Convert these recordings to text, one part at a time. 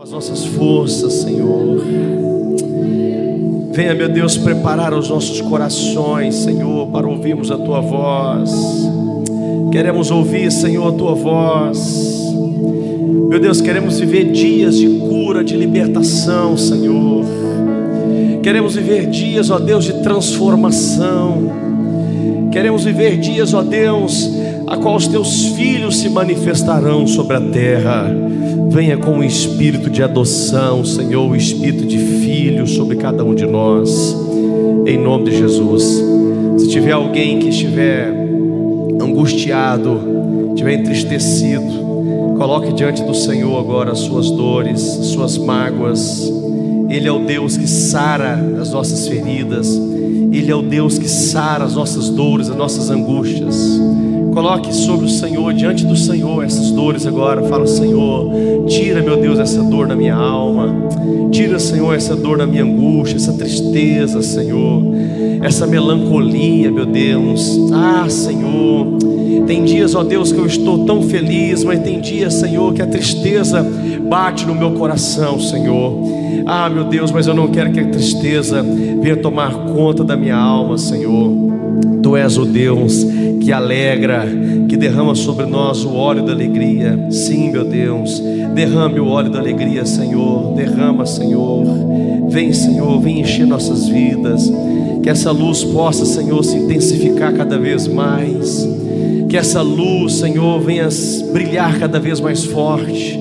As nossas forças, Senhor. Venha, meu Deus, preparar os nossos corações, Senhor, para ouvirmos a Tua voz. Queremos ouvir, Senhor, a Tua voz. Meu Deus, queremos viver dias de cura, de libertação, Senhor. Queremos viver dias, ó Deus, de transformação. Queremos viver dias, ó Deus, a qual os Teus filhos se manifestarão sobre a terra. Venha com o espírito de adoção, Senhor, o espírito de filho sobre cada um de nós, em nome de Jesus. Se tiver alguém que estiver angustiado, estiver entristecido, coloque diante do Senhor agora as suas dores, as suas mágoas. Ele é o Deus que sara as nossas feridas. Ele é o Deus que sara as nossas dores, as nossas angústias. Coloque sobre o Senhor, diante do Senhor, essas dores agora. Fala: Senhor, tira, meu Deus, essa dor na minha alma. Tira, Senhor, essa dor na minha angústia, essa tristeza, Senhor, essa melancolia, meu Deus. Ah, Senhor, tem dias, ó Deus, que eu estou tão feliz, mas tem dias, Senhor, que a tristeza bate no meu coração, Senhor. Ah, meu Deus, mas eu não quero que a tristeza venha tomar conta da minha alma, Senhor. Tu és o Deus que alegra, que derrama sobre nós o óleo da alegria. Sim, meu Deus, derrame o óleo da alegria, Senhor. Derrama, Senhor. Vem, Senhor, vem encher nossas vidas. Que essa luz possa, Senhor, se intensificar cada vez mais. Que essa luz, Senhor, venha brilhar cada vez mais forte.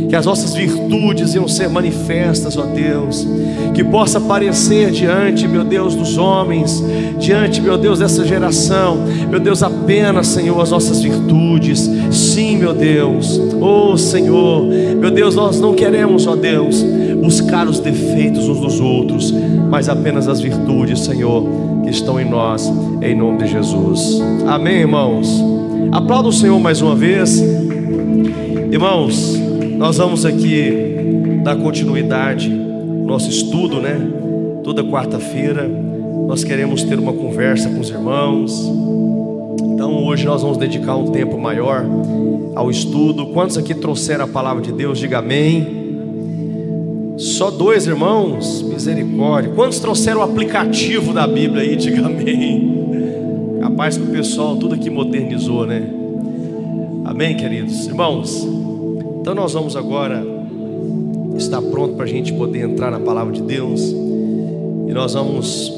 Que as nossas virtudes iam ser manifestas, ó Deus. Que possa aparecer diante, meu Deus, dos homens, diante, meu Deus, dessa geração, meu Deus, apenas, Senhor, as nossas virtudes. Sim, meu Deus. Oh, Senhor, meu Deus, nós não queremos, ó Deus, buscar os defeitos uns dos outros, mas apenas as virtudes, Senhor, que estão em nós, em nome de Jesus. Amém, irmãos? Aplauda o Senhor mais uma vez. Irmãos, nós vamos aqui dar continuidade ao nosso estudo, né? Toda quarta-feira nós queremos ter uma conversa com os irmãos. Então hoje nós vamos dedicar um tempo maior ao estudo. Quantos aqui trouxeram a palavra de Deus? Diga amém. Só 2 irmãos? Misericórdia. Quantos trouxeram o aplicativo da Bíblia aí? Diga amém. Capaz que o pessoal tudo aqui modernizou, né? Amém, queridos irmãos? Então nós vamos agora estar pronto para a gente poder entrar na palavra de Deus. E nós vamos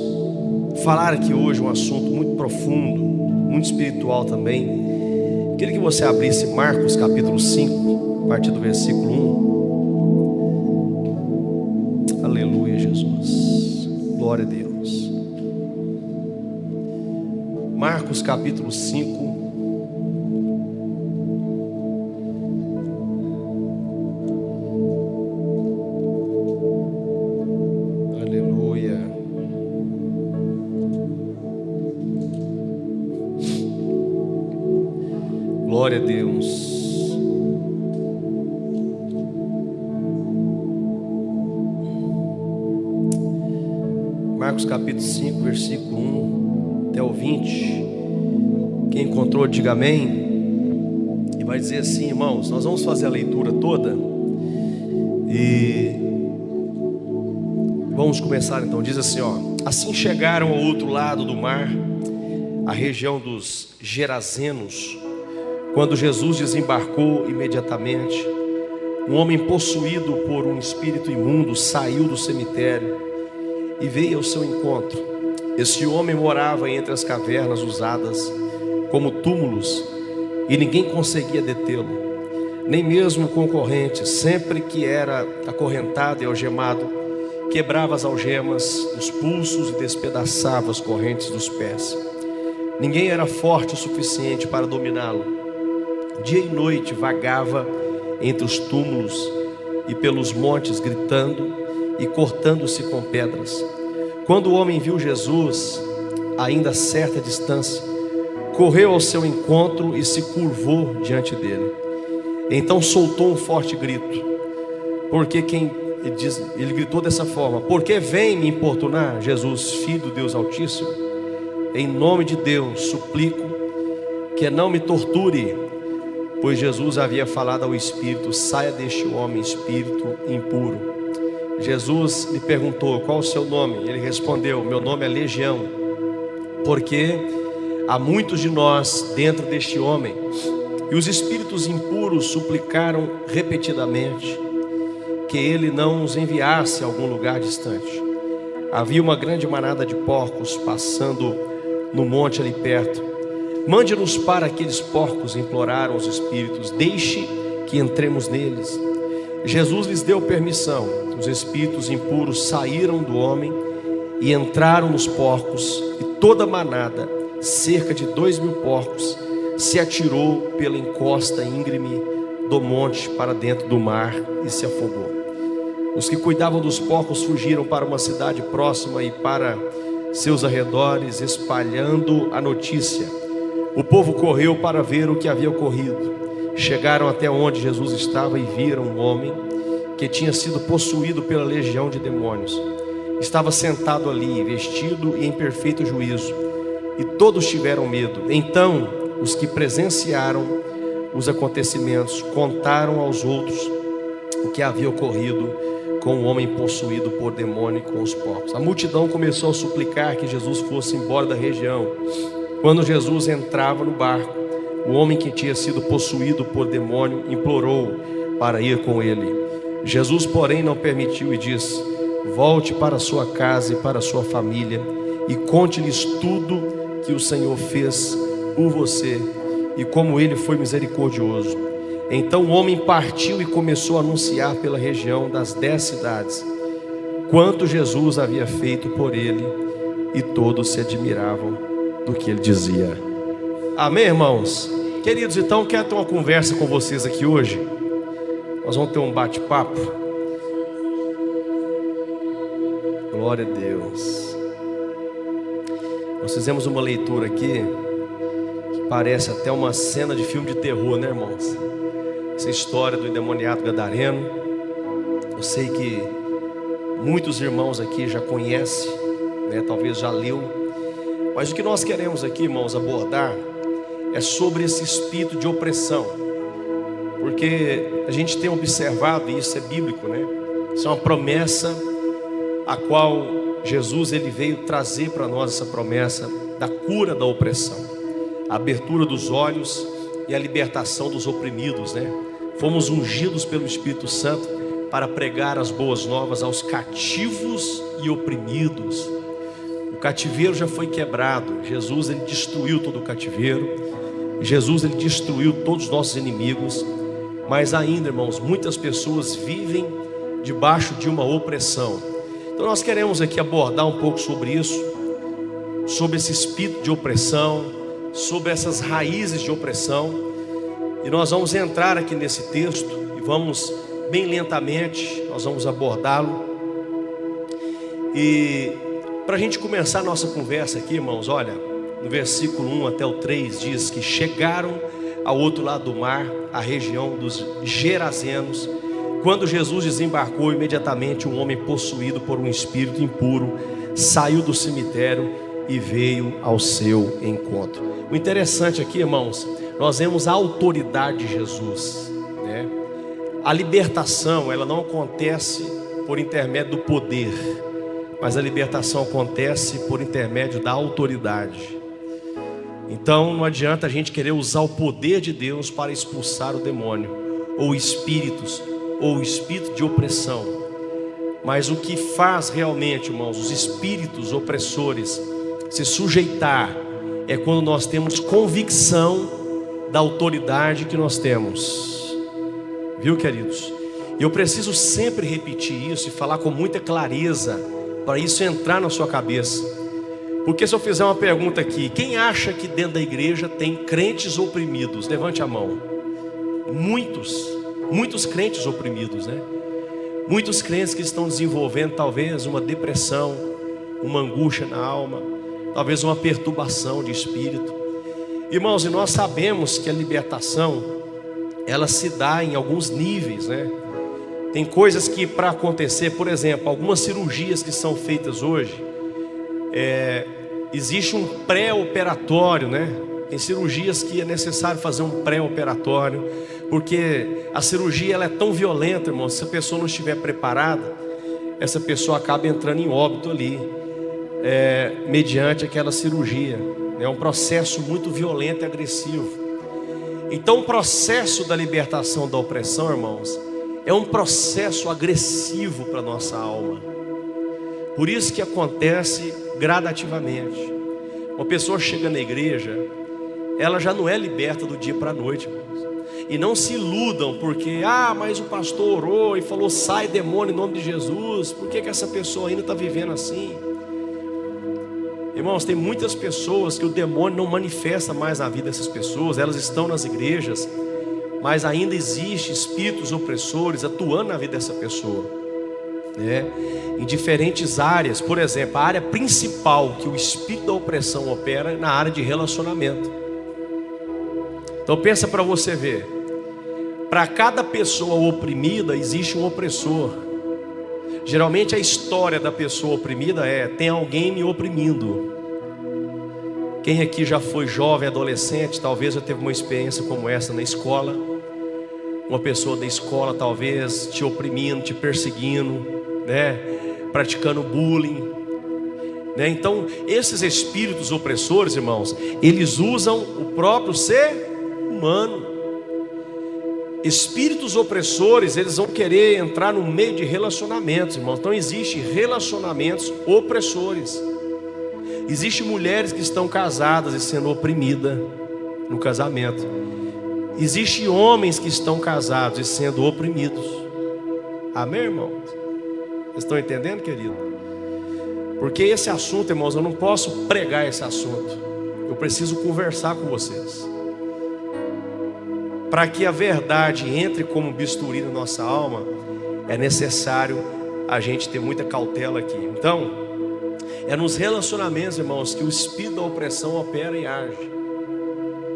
falar aqui hoje um assunto muito profundo, muito espiritual também. Queria que você abrisse Marcos capítulo 5, a partir do versículo 1. Aleluia, Jesus. Glória a Deus. Marcos capítulo 5. Glória a Deus. Marcos capítulo 5, versículo 1 até o 20. Quem encontrou, diga amém. E vai dizer assim, irmãos, nós vamos fazer a leitura toda e vamos começar então. Diz assim, ó: assim chegaram ao outro lado do mar, a região dos Gerazenos. Quando Jesus desembarcou, imediatamente um homem possuído por um espírito imundo saiu do cemitério e veio ao seu encontro. Esse homem morava entre as cavernas usadas como túmulos e ninguém conseguia detê-lo, nem mesmo com correntes. Sempre que era acorrentado e algemado, quebrava as algemas dos pulsos e despedaçava as correntes dos pés. Ninguém era forte o suficiente para dominá-lo. Dia e noite vagava entre os túmulos e pelos montes, gritando e cortando-se com pedras. Quando o homem viu Jesus, ainda a certa distância, correu ao seu encontro e se curvou diante dele. Então soltou um forte grito. Ele gritou dessa forma: por que vem me importunar, Jesus, Filho do Deus Altíssimo? Em nome de Deus, suplico que não me torture. pois Jesus havia falado ao espírito: saia deste homem, espírito impuro. Jesus lhe perguntou: qual o seu nome? Ele respondeu: meu nome é Legião, porque há muitos de nós dentro deste homem. E os espíritos impuros suplicaram repetidamente que ele não os enviasse a algum lugar distante. Havia uma grande manada de porcos passando no monte ali perto. Mande-nos para aqueles porcos, imploraram os espíritos, deixe que entremos neles. Jesus lhes deu permissão. Os espíritos impuros saíram do homem e entraram nos porcos, e toda a manada, cerca de 2.000 porcos, se atirou pela encosta íngreme do monte para dentro do mar e se afogou. Os que cuidavam dos porcos fugiram para uma cidade próxima e para seus arredores, espalhando a notícia. O povo correu para ver o que havia ocorrido. Chegaram até onde Jesus estava e viram um homem que tinha sido possuído pela legião de demônios. Estava sentado ali, vestido e em perfeito juízo, e todos tiveram medo. Então, os que presenciaram os acontecimentos contaram aos outros o que havia ocorrido com o homem possuído por demônio e com os porcos. A multidão começou a suplicar que Jesus fosse embora da região. Quando Jesus entrava no barco, o homem que tinha sido possuído por demônio implorou para ir com ele. Jesus, porém, não permitiu e disse: volte para sua casa e para sua família e conte-lhes tudo que o Senhor fez por você e como ele foi misericordioso. Então o homem partiu e começou a anunciar pela região das 10 cidades quanto Jesus havia feito por ele, e todos se admiravam do que ele dizia. Amém, irmãos? Queridos, então quero ter uma conversa com vocês aqui hoje. Nós vamos ter um bate-papo. Glória a Deus. Nós fizemos uma leitura aqui que parece até uma cena de filme de terror, né, irmãos? Essa história do endemoniado gadareno. Eu sei que muitos irmãos aqui já conhecem, né? Talvez já leu. Mas o que nós queremos aqui, irmãos, abordar é sobre esse espírito de opressão. Porque a gente tem observado, e isso é bíblico, né? Isso é uma promessa a qual Jesus ele veio trazer para nós, essa promessa da cura da opressão, a abertura dos olhos e a libertação dos oprimidos, né? Fomos ungidos pelo Espírito Santo para pregar as boas novas aos cativos e oprimidos. O cativeiro já foi quebrado. Jesus ele destruiu todo o cativeiro. Jesus ele destruiu todos os nossos inimigos. Mas ainda, irmãos, muitas pessoas vivem debaixo de uma opressão. Então nós queremos aqui abordar um pouco sobre isso, sobre esse espírito de opressão, sobre essas raízes de opressão. E nós vamos entrar aqui nesse texto e vamos bem lentamente, nós vamos abordá-lo. E para a gente começar a nossa conversa aqui, irmãos, olha, no versículo 1 até o 3 diz que chegaram ao outro lado do mar, a região dos Gerazenos. Quando Jesus desembarcou, imediatamente um homem possuído por um espírito impuro saiu do cemitério e veio ao seu encontro. O interessante aqui, irmãos, nós vemos a autoridade de Jesus, né? A libertação, ela não acontece por intermédio do poder, mas a libertação acontece por intermédio da autoridade. Então não adianta a gente querer usar o poder de Deus para expulsar o demônio, ou espíritos, ou o espírito de opressão. Mas o que faz realmente, irmãos, os espíritos opressores se sujeitar é quando nós temos convicção da autoridade que nós temos. Viu, queridos? Eu preciso sempre repetir isso e falar com muita clareza para isso entrar na sua cabeça. Porque se eu fizer uma pergunta aqui: quem acha que dentro da igreja tem crentes oprimidos? Levante a mão. Muitos crentes oprimidos, né? Muitos crentes que estão desenvolvendo talvez uma depressão, uma angústia na alma, talvez uma perturbação de espírito. Irmãos, e nós sabemos que a libertação, ela se dá em alguns níveis, né? Tem coisas que para acontecer, por exemplo, algumas cirurgias que são feitas hoje, existe um pré-operatório, né? Tem cirurgias que é necessário fazer um pré-operatório, porque a cirurgia ela é tão violenta, irmão, se a pessoa não estiver preparada, essa pessoa acaba entrando em óbito ali, mediante aquela cirurgia. É um processo muito violento e agressivo. Então o processo da libertação da opressão, irmãos, é um processo agressivo para a nossa alma. Por isso que acontece gradativamente. Uma pessoa chega na igreja, ela já não é liberta do dia para a noite, irmãos. E não se iludam porque, mas o pastor orou e falou, sai demônio em nome de Jesus. Por que essa pessoa ainda está vivendo assim? Irmãos, tem muitas pessoas que o demônio não manifesta mais na vida dessas pessoas. Elas estão nas igrejas, mas ainda existe espíritos opressores atuando na vida dessa pessoa, em diferentes áreas. Por exemplo, a área principal que o espírito da opressão opera é na área de relacionamento. Então pensa para você ver, para cada pessoa oprimida existe um opressor. Geralmente a história da pessoa oprimida tem alguém me oprimindo. Quem aqui já foi jovem, adolescente, talvez já teve uma experiência como essa na escola. Uma pessoa da escola talvez te oprimindo, te perseguindo, praticando bullying, Então esses espíritos opressores, irmãos, eles usam o próprio ser humano. Espíritos opressores, eles vão querer entrar no meio de relacionamentos, irmãos. Então existem relacionamentos opressores. Existem mulheres que estão casadas e sendo oprimidas no casamento. Existem homens que estão casados e sendo oprimidos. Amém, irmãos? Vocês estão entendendo, querido? Porque esse assunto, irmãos, eu não posso pregar esse assunto. Eu preciso conversar com vocês. Para que a verdade entre como bisturi na nossa alma, é necessário a gente ter muita cautela aqui. Então, é nos relacionamentos, irmãos, que o espírito da opressão opera e age.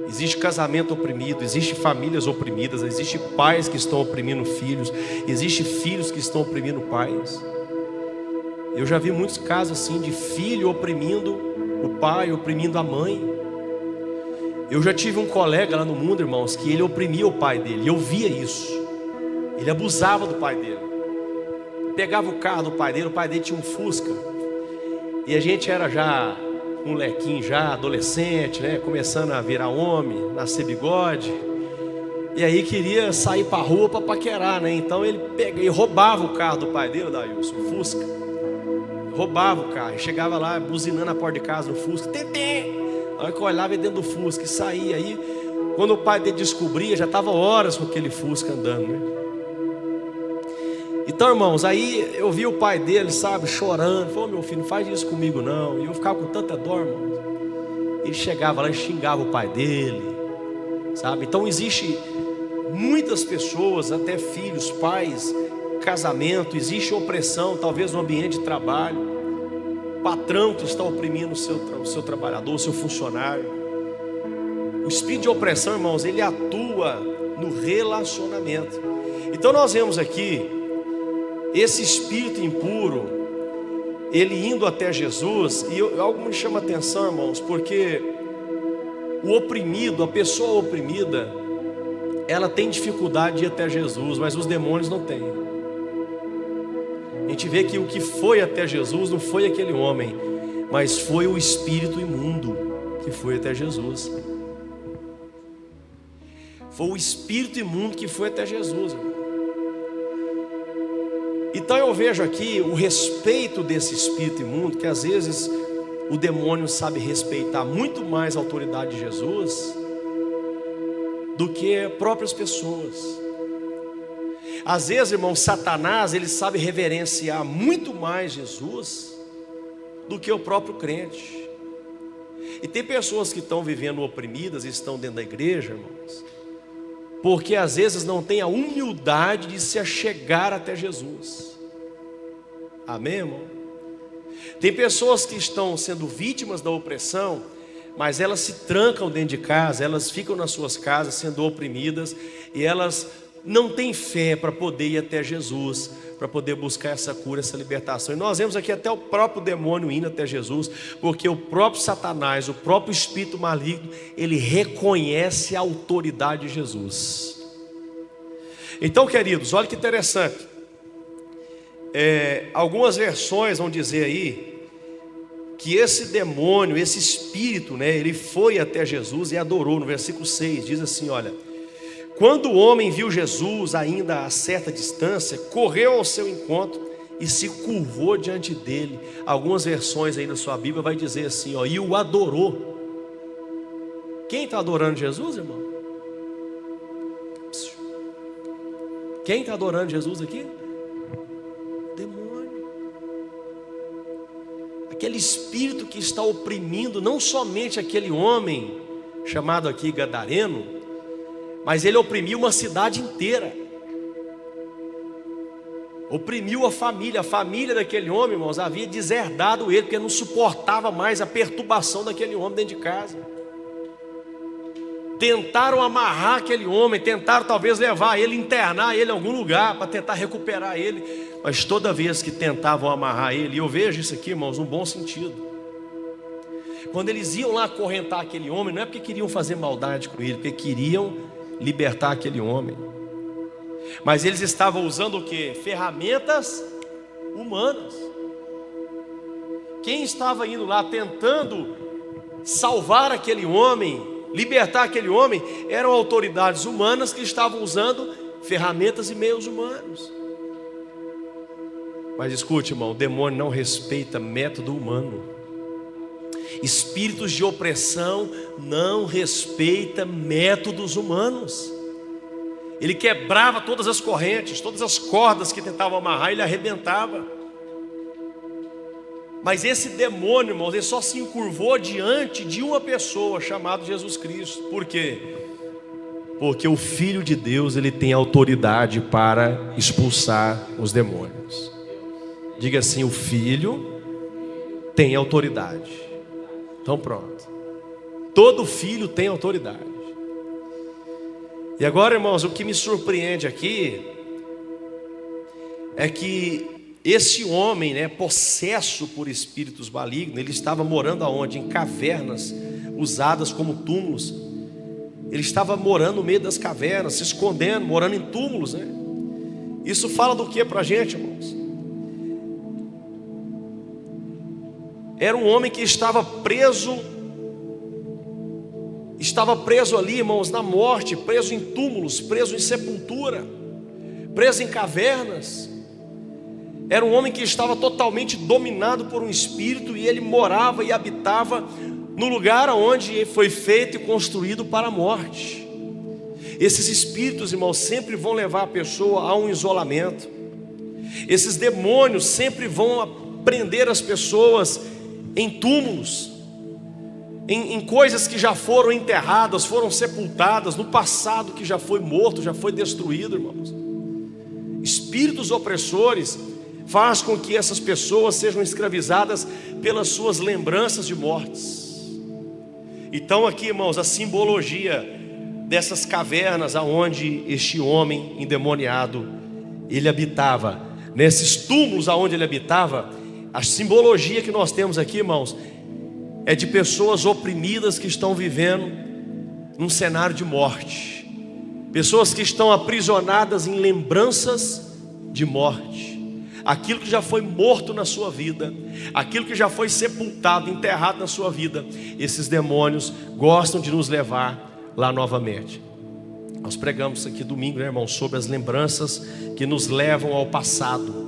Existe casamento oprimido, existe famílias oprimidas, existe pais que estão oprimindo filhos, existe filhos que estão oprimindo pais. Eu já vi muitos casos assim de filho oprimindo o pai, oprimindo a mãe. Eu já tive um colega lá no mundo, irmãos, que ele oprimia o pai dele, e eu via isso. Ele abusava do pai dele. Pegava o carro do pai dele, o pai dele tinha um Fusca. E a gente era já molequinho, já adolescente, começando a virar homem, nascer bigode. E aí queria sair pra rua para paquerar, Então ele roubava o carro do pai dele, Dailson, o Fusca. Roubava o carro, e chegava lá buzinando a porta de casa no Fusca. Tentei! Aí que eu olhava dentro do Fusca e saía. Aí quando o pai dele descobria, já estava horas com aquele Fusca andando, Então, irmãos, aí eu vi o pai dele, chorando. Falou, meu filho, não faz isso comigo não. E eu ficava com tanta dor, irmãos. Ele chegava lá e xingava o pai dele, Então existe muitas pessoas, até filhos, pais, casamento, existe opressão, talvez no ambiente de trabalho. Patrão que está oprimindo o seu trabalhador, o seu funcionário. O espírito de opressão, irmãos, ele atua no relacionamento. Então nós vemos aqui esse espírito impuro, ele indo até Jesus. E algo me chama a atenção, irmãos, porque o oprimido, a pessoa oprimida, ela tem dificuldade de ir até Jesus, mas os demônios não têm. A gente vê que o que foi até Jesus não foi aquele homem, mas foi o espírito imundo que foi até Jesus. Foi o espírito imundo que foi até Jesus, irmão. Então eu vejo aqui o respeito desse espírito imundo, que às vezes o demônio sabe respeitar muito mais a autoridade de Jesus do que próprias pessoas. Às vezes, irmão, Satanás, ele sabe reverenciar muito mais Jesus do que o próprio crente. E tem pessoas que estão vivendo oprimidas e estão dentro da igreja, irmãos, porque às vezes não tem a humildade de se achegar até Jesus. Amém, irmão? Tem pessoas que estão sendo vítimas da opressão, mas elas se trancam dentro de casa, elas ficam nas suas casas sendo oprimidas, e elas não têm fé para poder ir até Jesus, para poder buscar essa cura, essa libertação. E nós vemos aqui até o próprio demônio indo até Jesus, porque o próprio Satanás, o próprio espírito maligno, ele reconhece a autoridade de Jesus. Então, queridos, olha que interessante. Algumas versões vão dizer aí que esse demônio, esse espírito, ele foi até Jesus e adorou. No versículo 6 diz assim, olha: quando o homem viu Jesus ainda a certa distância, correu ao seu encontro e se curvou diante dele. Algumas versões aí na sua Bíblia vai dizer assim, e o adorou. Quem está adorando Jesus, irmão? Quem está adorando Jesus aqui? Demônio. Aquele espírito que está oprimindo não somente aquele homem chamado aqui gadareno, mas ele oprimiu uma cidade inteira. Oprimiu a família daquele homem, irmãos, havia deserdado ele, porque não suportava mais a perturbação daquele homem dentro de casa. Tentaram amarrar aquele homem, tentaram talvez levar ele, internar ele em algum lugar, para tentar recuperar ele. Mas toda vez que tentavam amarrar ele, e eu vejo isso aqui, irmãos, num bom sentido. Quando eles iam lá acorrentar aquele homem, não é porque queriam fazer maldade com ele, porque queriam libertar aquele homem. Mas eles estavam usando o quê? Ferramentas humanas. Quem estava indo lá tentando salvar aquele homem, libertar aquele homem, eram autoridades humanas que estavam usando ferramentas e meios humanos. Mas escute, irmão, o demônio não respeita método humano. Espíritos de opressão não respeitam métodos humanos. Ele quebrava todas as correntes, todas as cordas que tentavam amarrar, ele arrebentava. Mas esse demônio, irmãos, ele só se encurvou diante de uma pessoa chamada Jesus Cristo. Por quê? Porque o Filho de Deus, ele tem autoridade para expulsar os demônios. Diga assim: o Filho tem autoridade. Então pronto. Todo filho tem autoridade. E agora, irmãos, o que me surpreende aqui é que esse homem, possesso por espíritos malignos, ele estava morando aonde? Em cavernas usadas como túmulos. Ele estava morando no meio das cavernas, se escondendo, morando em túmulos, Isso fala do que para a gente, irmãos? Era um homem que estava preso ali, irmãos, na morte, preso em túmulos, preso em sepultura, preso em cavernas. Era um homem que estava totalmente dominado por um espírito, e ele morava e habitava no lugar onde foi feito e construído para a morte. Esses espíritos, irmãos, sempre vão levar a pessoa a um isolamento. Esses demônios sempre vão prender as pessoas em túmulos, em coisas que já foram enterradas, foram sepultadas, no passado que já foi morto, já foi destruído, irmãos. Espíritos opressores faz com que essas pessoas sejam escravizadas pelas suas lembranças de mortes. Então aqui, irmãos, a simbologia dessas cavernas aonde este homem endemoniado ele habitava, nesses túmulos aonde ele habitava, a simbologia que nós temos aqui, irmãos, é de pessoas oprimidas que estão vivendo num cenário de morte, pessoas que estão aprisionadas em lembranças de morte. Aquilo que já foi morto na sua vida, aquilo que já foi sepultado, enterrado na sua vida, esses demônios gostam de nos levar lá novamente. Nós pregamos aqui domingo, irmão, sobre as lembranças que nos levam ao passado.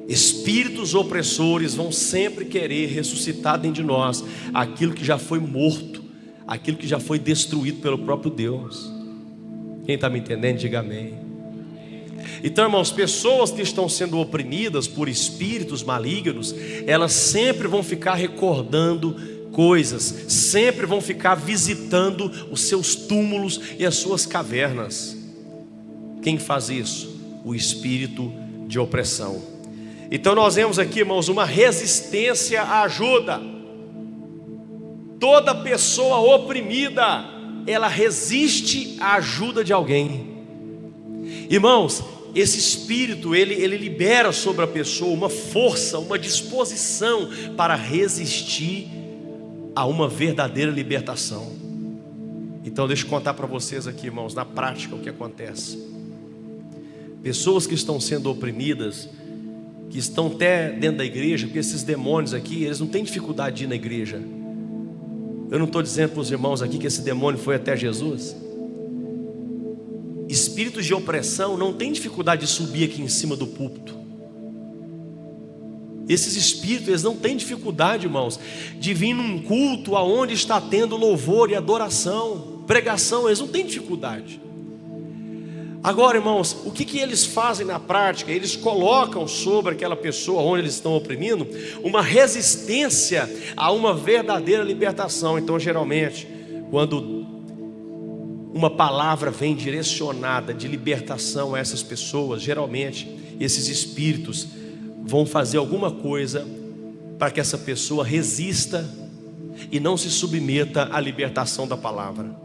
Espíritos opressores vão sempre querer ressuscitar dentro de nós aquilo que já foi morto, aquilo que já foi destruído pelo próprio Deus. Quem está me entendendo, diga amém. Então, irmãos, pessoas que estão sendo oprimidas por espíritos malignos, elas sempre vão ficar recordando coisas, sempre vão ficar visitando os seus túmulos e as suas cavernas. Quem faz isso? O espírito de opressão. Então nós vemos aqui, irmãos, uma resistência à ajuda. Toda pessoa oprimida, ela resiste à ajuda de alguém. Irmãos, esse espírito, ele libera sobre a pessoa uma força, uma disposição para resistir a uma verdadeira libertação. Então deixa eu contar para vocês aqui, irmãos, na prática o que acontece. Pessoas que estão sendo oprimidas, que estão até dentro da igreja, porque esses demônios aqui, eles não têm dificuldade de ir na igreja. Eu não estou dizendo para os irmãos aqui que esse demônio foi até Jesus. Espíritos de opressão não têm dificuldade de subir aqui em cima do púlpito. Esses espíritos, eles não têm dificuldade, irmãos, de vir num culto aonde está tendo louvor e adoração, pregação, eles não têm dificuldade. Agora, irmãos, o que eles fazem na prática? Eles colocam sobre aquela pessoa onde eles estão oprimindo uma resistência a uma verdadeira libertação. Então, geralmente, quando uma palavra vem direcionada de libertação a essas pessoas, geralmente esses espíritos vão fazer alguma coisa para que essa pessoa resista e não se submeta à libertação da palavra.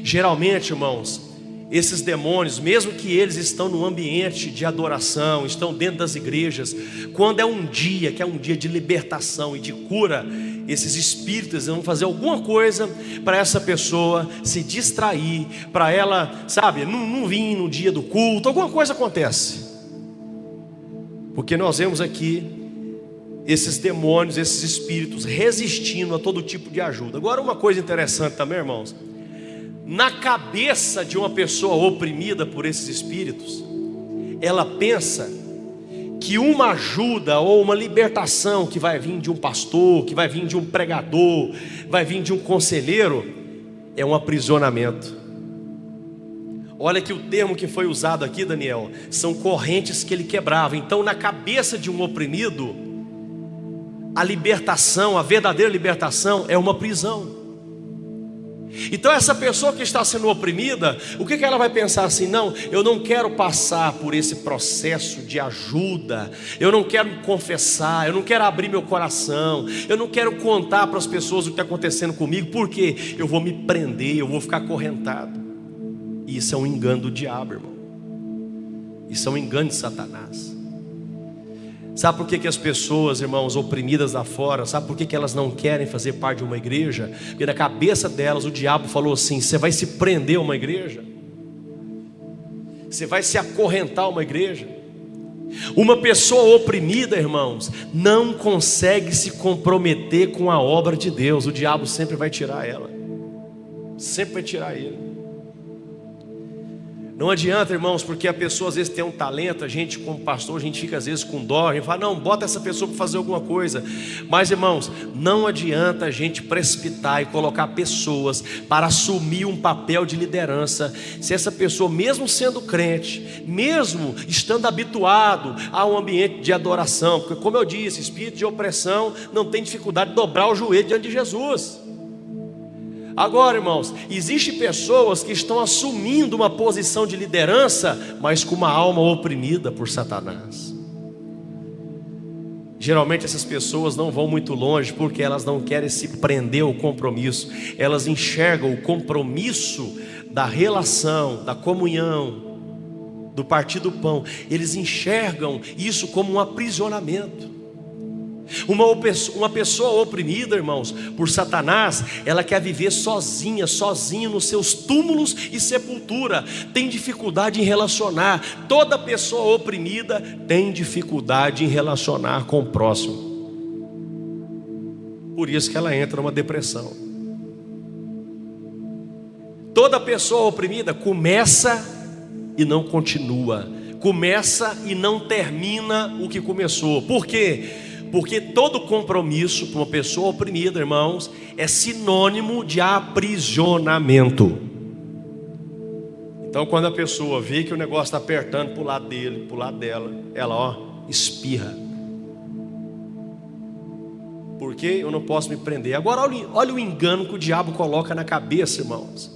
Geralmente, irmãos, esses demônios, mesmo que eles estão no ambiente de adoração, estão dentro das igrejas, quando é um dia que é um dia de libertação e de cura, esses espíritos vão fazer alguma coisa para essa pessoa se distrair, para ela, sabe, não vir no dia do culto, alguma coisa acontece. Porque nós vemos aqui esses demônios, esses espíritos resistindo a todo tipo de ajuda. Agora, uma coisa interessante também, irmãos, na cabeça de uma pessoa oprimida por esses espíritos, ela pensa que uma ajuda ou uma libertação que vai vir de um pastor, que vai vir de um pregador, vai vir de um conselheiro, é um aprisionamento. Olha que o termo que foi usado aqui, Daniel, são correntes que ele quebrava. Então, na cabeça de um oprimido, a libertação, a verdadeira libertação é uma prisão. Então essa pessoa que está sendo oprimida, o que ela vai pensar assim? Não, eu não quero passar por esse processo de ajuda, eu não quero confessar, eu não quero abrir meu coração, eu não quero contar para as pessoas o que está acontecendo comigo, porque eu vou me prender, eu vou ficar acorrentado. E isso é um engano do diabo, irmão. Isso é um engano de Satanás. Sabe por que as pessoas, irmãos, oprimidas lá fora, sabe por que elas não querem fazer parte de uma igreja? Porque na cabeça delas o diabo falou assim: você vai se prender a uma igreja, você vai se acorrentar a uma igreja. Uma pessoa oprimida, irmãos, não consegue se comprometer com a obra de Deus. O diabo sempre vai tirar ela, sempre vai tirar ele. Não adianta, irmãos, porque a pessoa às vezes tem um talento, a gente como pastor, a gente fica às vezes com dó, a gente fala, não, bota essa pessoa para fazer alguma coisa. Mas, irmãos, não adianta a gente precipitar e colocar pessoas para assumir um papel de liderança, se essa pessoa, mesmo sendo crente, mesmo estando habituado a um ambiente de adoração, porque como eu disse, espírito de opressão não tem dificuldade de dobrar o joelho diante de Jesus. Agora, irmãos, existem pessoas que estão assumindo uma posição de liderança, mas com uma alma oprimida por Satanás. Geralmente essas pessoas não vão muito longe, porque elas não querem se prender ao compromisso. Elas enxergam o compromisso da relação, da comunhão, do partir do pão. Eles enxergam isso como um aprisionamento. Uma pessoa oprimida, irmãos, por Satanás, ela quer viver sozinha nos seus túmulos e sepultura. Tem dificuldade em relacionar. Toda pessoa oprimida tem dificuldade em relacionar com o próximo. Por isso que ela entra numa depressão. Toda pessoa oprimida começa e não continua, começa e não termina o que começou. Por quê? Porque todo compromisso para uma pessoa oprimida, irmãos, é sinônimo de aprisionamento. Então quando a pessoa vê que o negócio está apertando para o lado dele, para o lado dela, ela espirra. Porque eu não posso me prender. Agora olha o engano que o diabo coloca na cabeça, irmãos,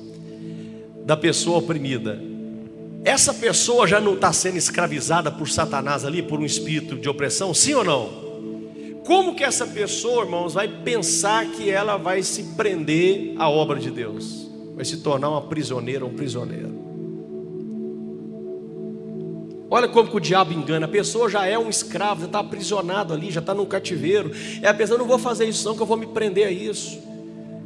da pessoa oprimida. Essa pessoa já não está sendo escravizada por Satanás ali, por um espírito de opressão, sim ou não? Como que essa pessoa, irmãos, vai pensar que ela vai se prender à obra de Deus? Vai se tornar uma prisioneira, um prisioneiro. Olha como que o diabo engana. A pessoa já é um escravo, já está aprisionado ali, já está num cativeiro. É a pessoa: não vou fazer isso não, que eu vou me prender a isso.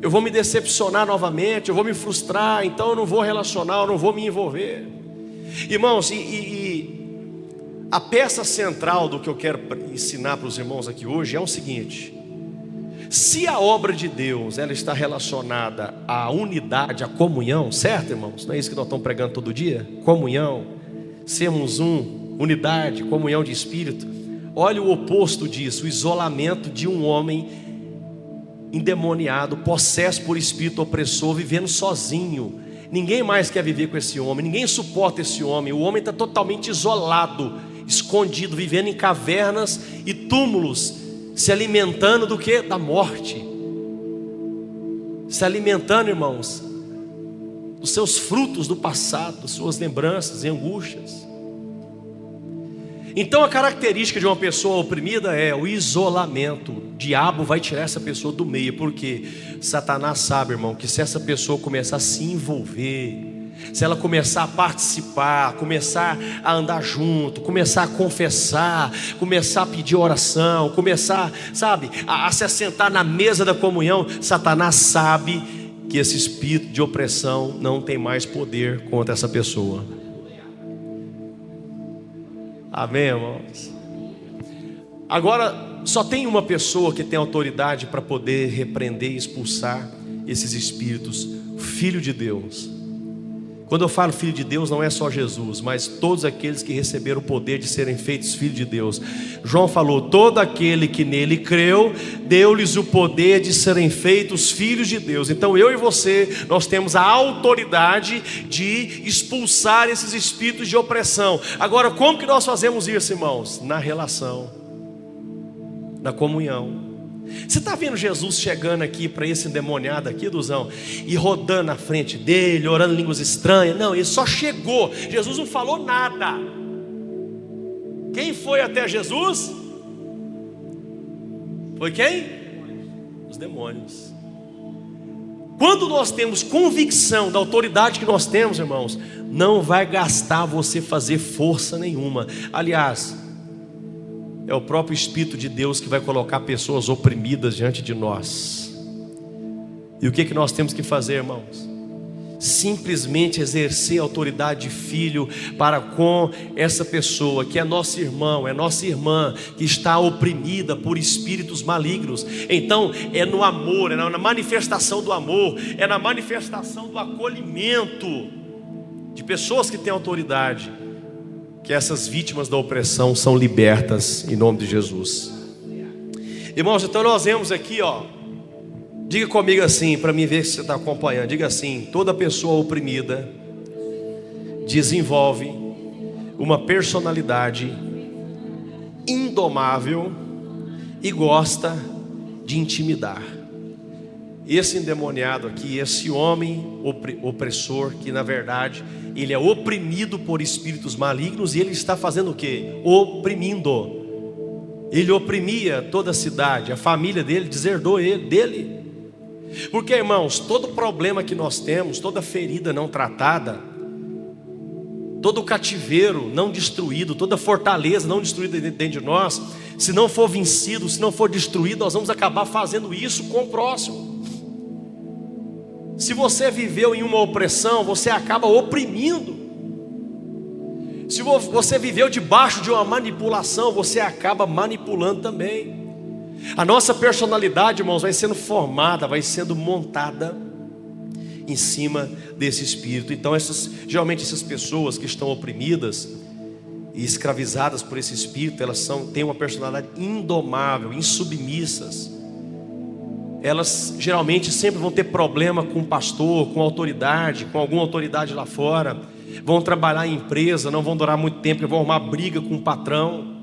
Eu vou me decepcionar novamente, eu vou me frustrar, então eu não vou relacionar, eu não vou me envolver. Irmãos, a peça central do que eu quero ensinar para os irmãos aqui hoje é o seguinte: se a obra de Deus ela está relacionada à unidade, à comunhão, certo, irmãos? Não é isso que nós estamos pregando todo dia? Comunhão, sermos um, unidade, comunhão de espírito. Olha o oposto disso: o isolamento de um homem endemoniado, possesso por espírito opressor, vivendo sozinho. Ninguém mais quer viver com esse homem, ninguém suporta esse homem. O homem está totalmente isolado, escondido, vivendo em cavernas e túmulos, se alimentando do que? Da morte. Se alimentando, irmãos, dos seus frutos do passado, das suas lembranças e angústias. Então a característica de uma pessoa oprimida é o isolamento. O diabo vai tirar essa pessoa do meio, porque Satanás sabe, irmão, que se essa pessoa começar a se envolver, se ela começar a participar, começar a andar junto, começar a confessar, começar a pedir oração, começar, sabe, a se assentar na mesa da comunhão, Satanás sabe que esse espírito de opressão não tem mais poder contra essa pessoa. Amém, irmãos? Agora, só tem uma pessoa que tem autoridade para poder repreender e expulsar esses espíritos: o Filho de Deus. Quando eu falo Filho de Deus, não é só Jesus, mas todos aqueles que receberam o poder de serem feitos filhos de Deus. João falou: todo aquele que nele creu, deu-lhes o poder de serem feitos filhos de Deus. Então eu e você, nós temos a autoridade de expulsar esses espíritos de opressão. Agora, como que nós fazemos isso, irmãos? Na relação, na comunhão. Você está vendo Jesus chegando aqui para esse endemoniado aqui, Duzão, e rodando na frente dele, orando em línguas estranhas? Não, ele só chegou. Jesus não falou nada. Quem foi até Jesus? Foi quem? Os demônios. Quando nós temos convicção da autoridade que nós temos, irmãos, não vai gastar você fazer força nenhuma. Aliás, é o próprio Espírito de Deus que vai colocar pessoas oprimidas diante de nós. E o que nós temos que fazer, irmãos? Simplesmente exercer a autoridade de filho para com essa pessoa que é nosso irmão, é nossa irmã, que está oprimida por espíritos malignos. Então é no amor, é na manifestação do amor, é na manifestação do acolhimento de pessoas que têm autoridade, que essas vítimas da opressão são libertas em nome de Jesus. Irmãos, então nós vemos aqui, diga comigo assim, para mim ver se você está acompanhando. Diga assim: toda pessoa oprimida desenvolve uma personalidade indomável e gosta de intimidar. Esse endemoniado aqui, esse homem opressor, que na verdade ele é oprimido por espíritos malignos, e ele está fazendo o quê? Oprimindo. Ele oprimia toda a cidade, a família dele deserdou dele. Porque, irmãos, todo problema que nós temos, toda ferida não tratada, todo cativeiro não destruído, toda fortaleza não destruída dentro de nós, se não for vencido, se não for destruído, nós vamos acabar fazendo isso com o próximo. Se você viveu em uma opressão, você acaba oprimindo. Se você viveu debaixo de uma manipulação, você acaba manipulando também. A nossa personalidade, irmãos, vai sendo formada, vai sendo montada em cima desse espírito. Então geralmente essas pessoas que estão oprimidas e escravizadas por esse espírito, elas têm uma personalidade indomável, insubmissas. Elas geralmente sempre vão ter problema com o pastor, com a autoridade, com alguma autoridade lá fora. Vão trabalhar em empresa, não vão durar muito tempo, vão arrumar briga com o patrão.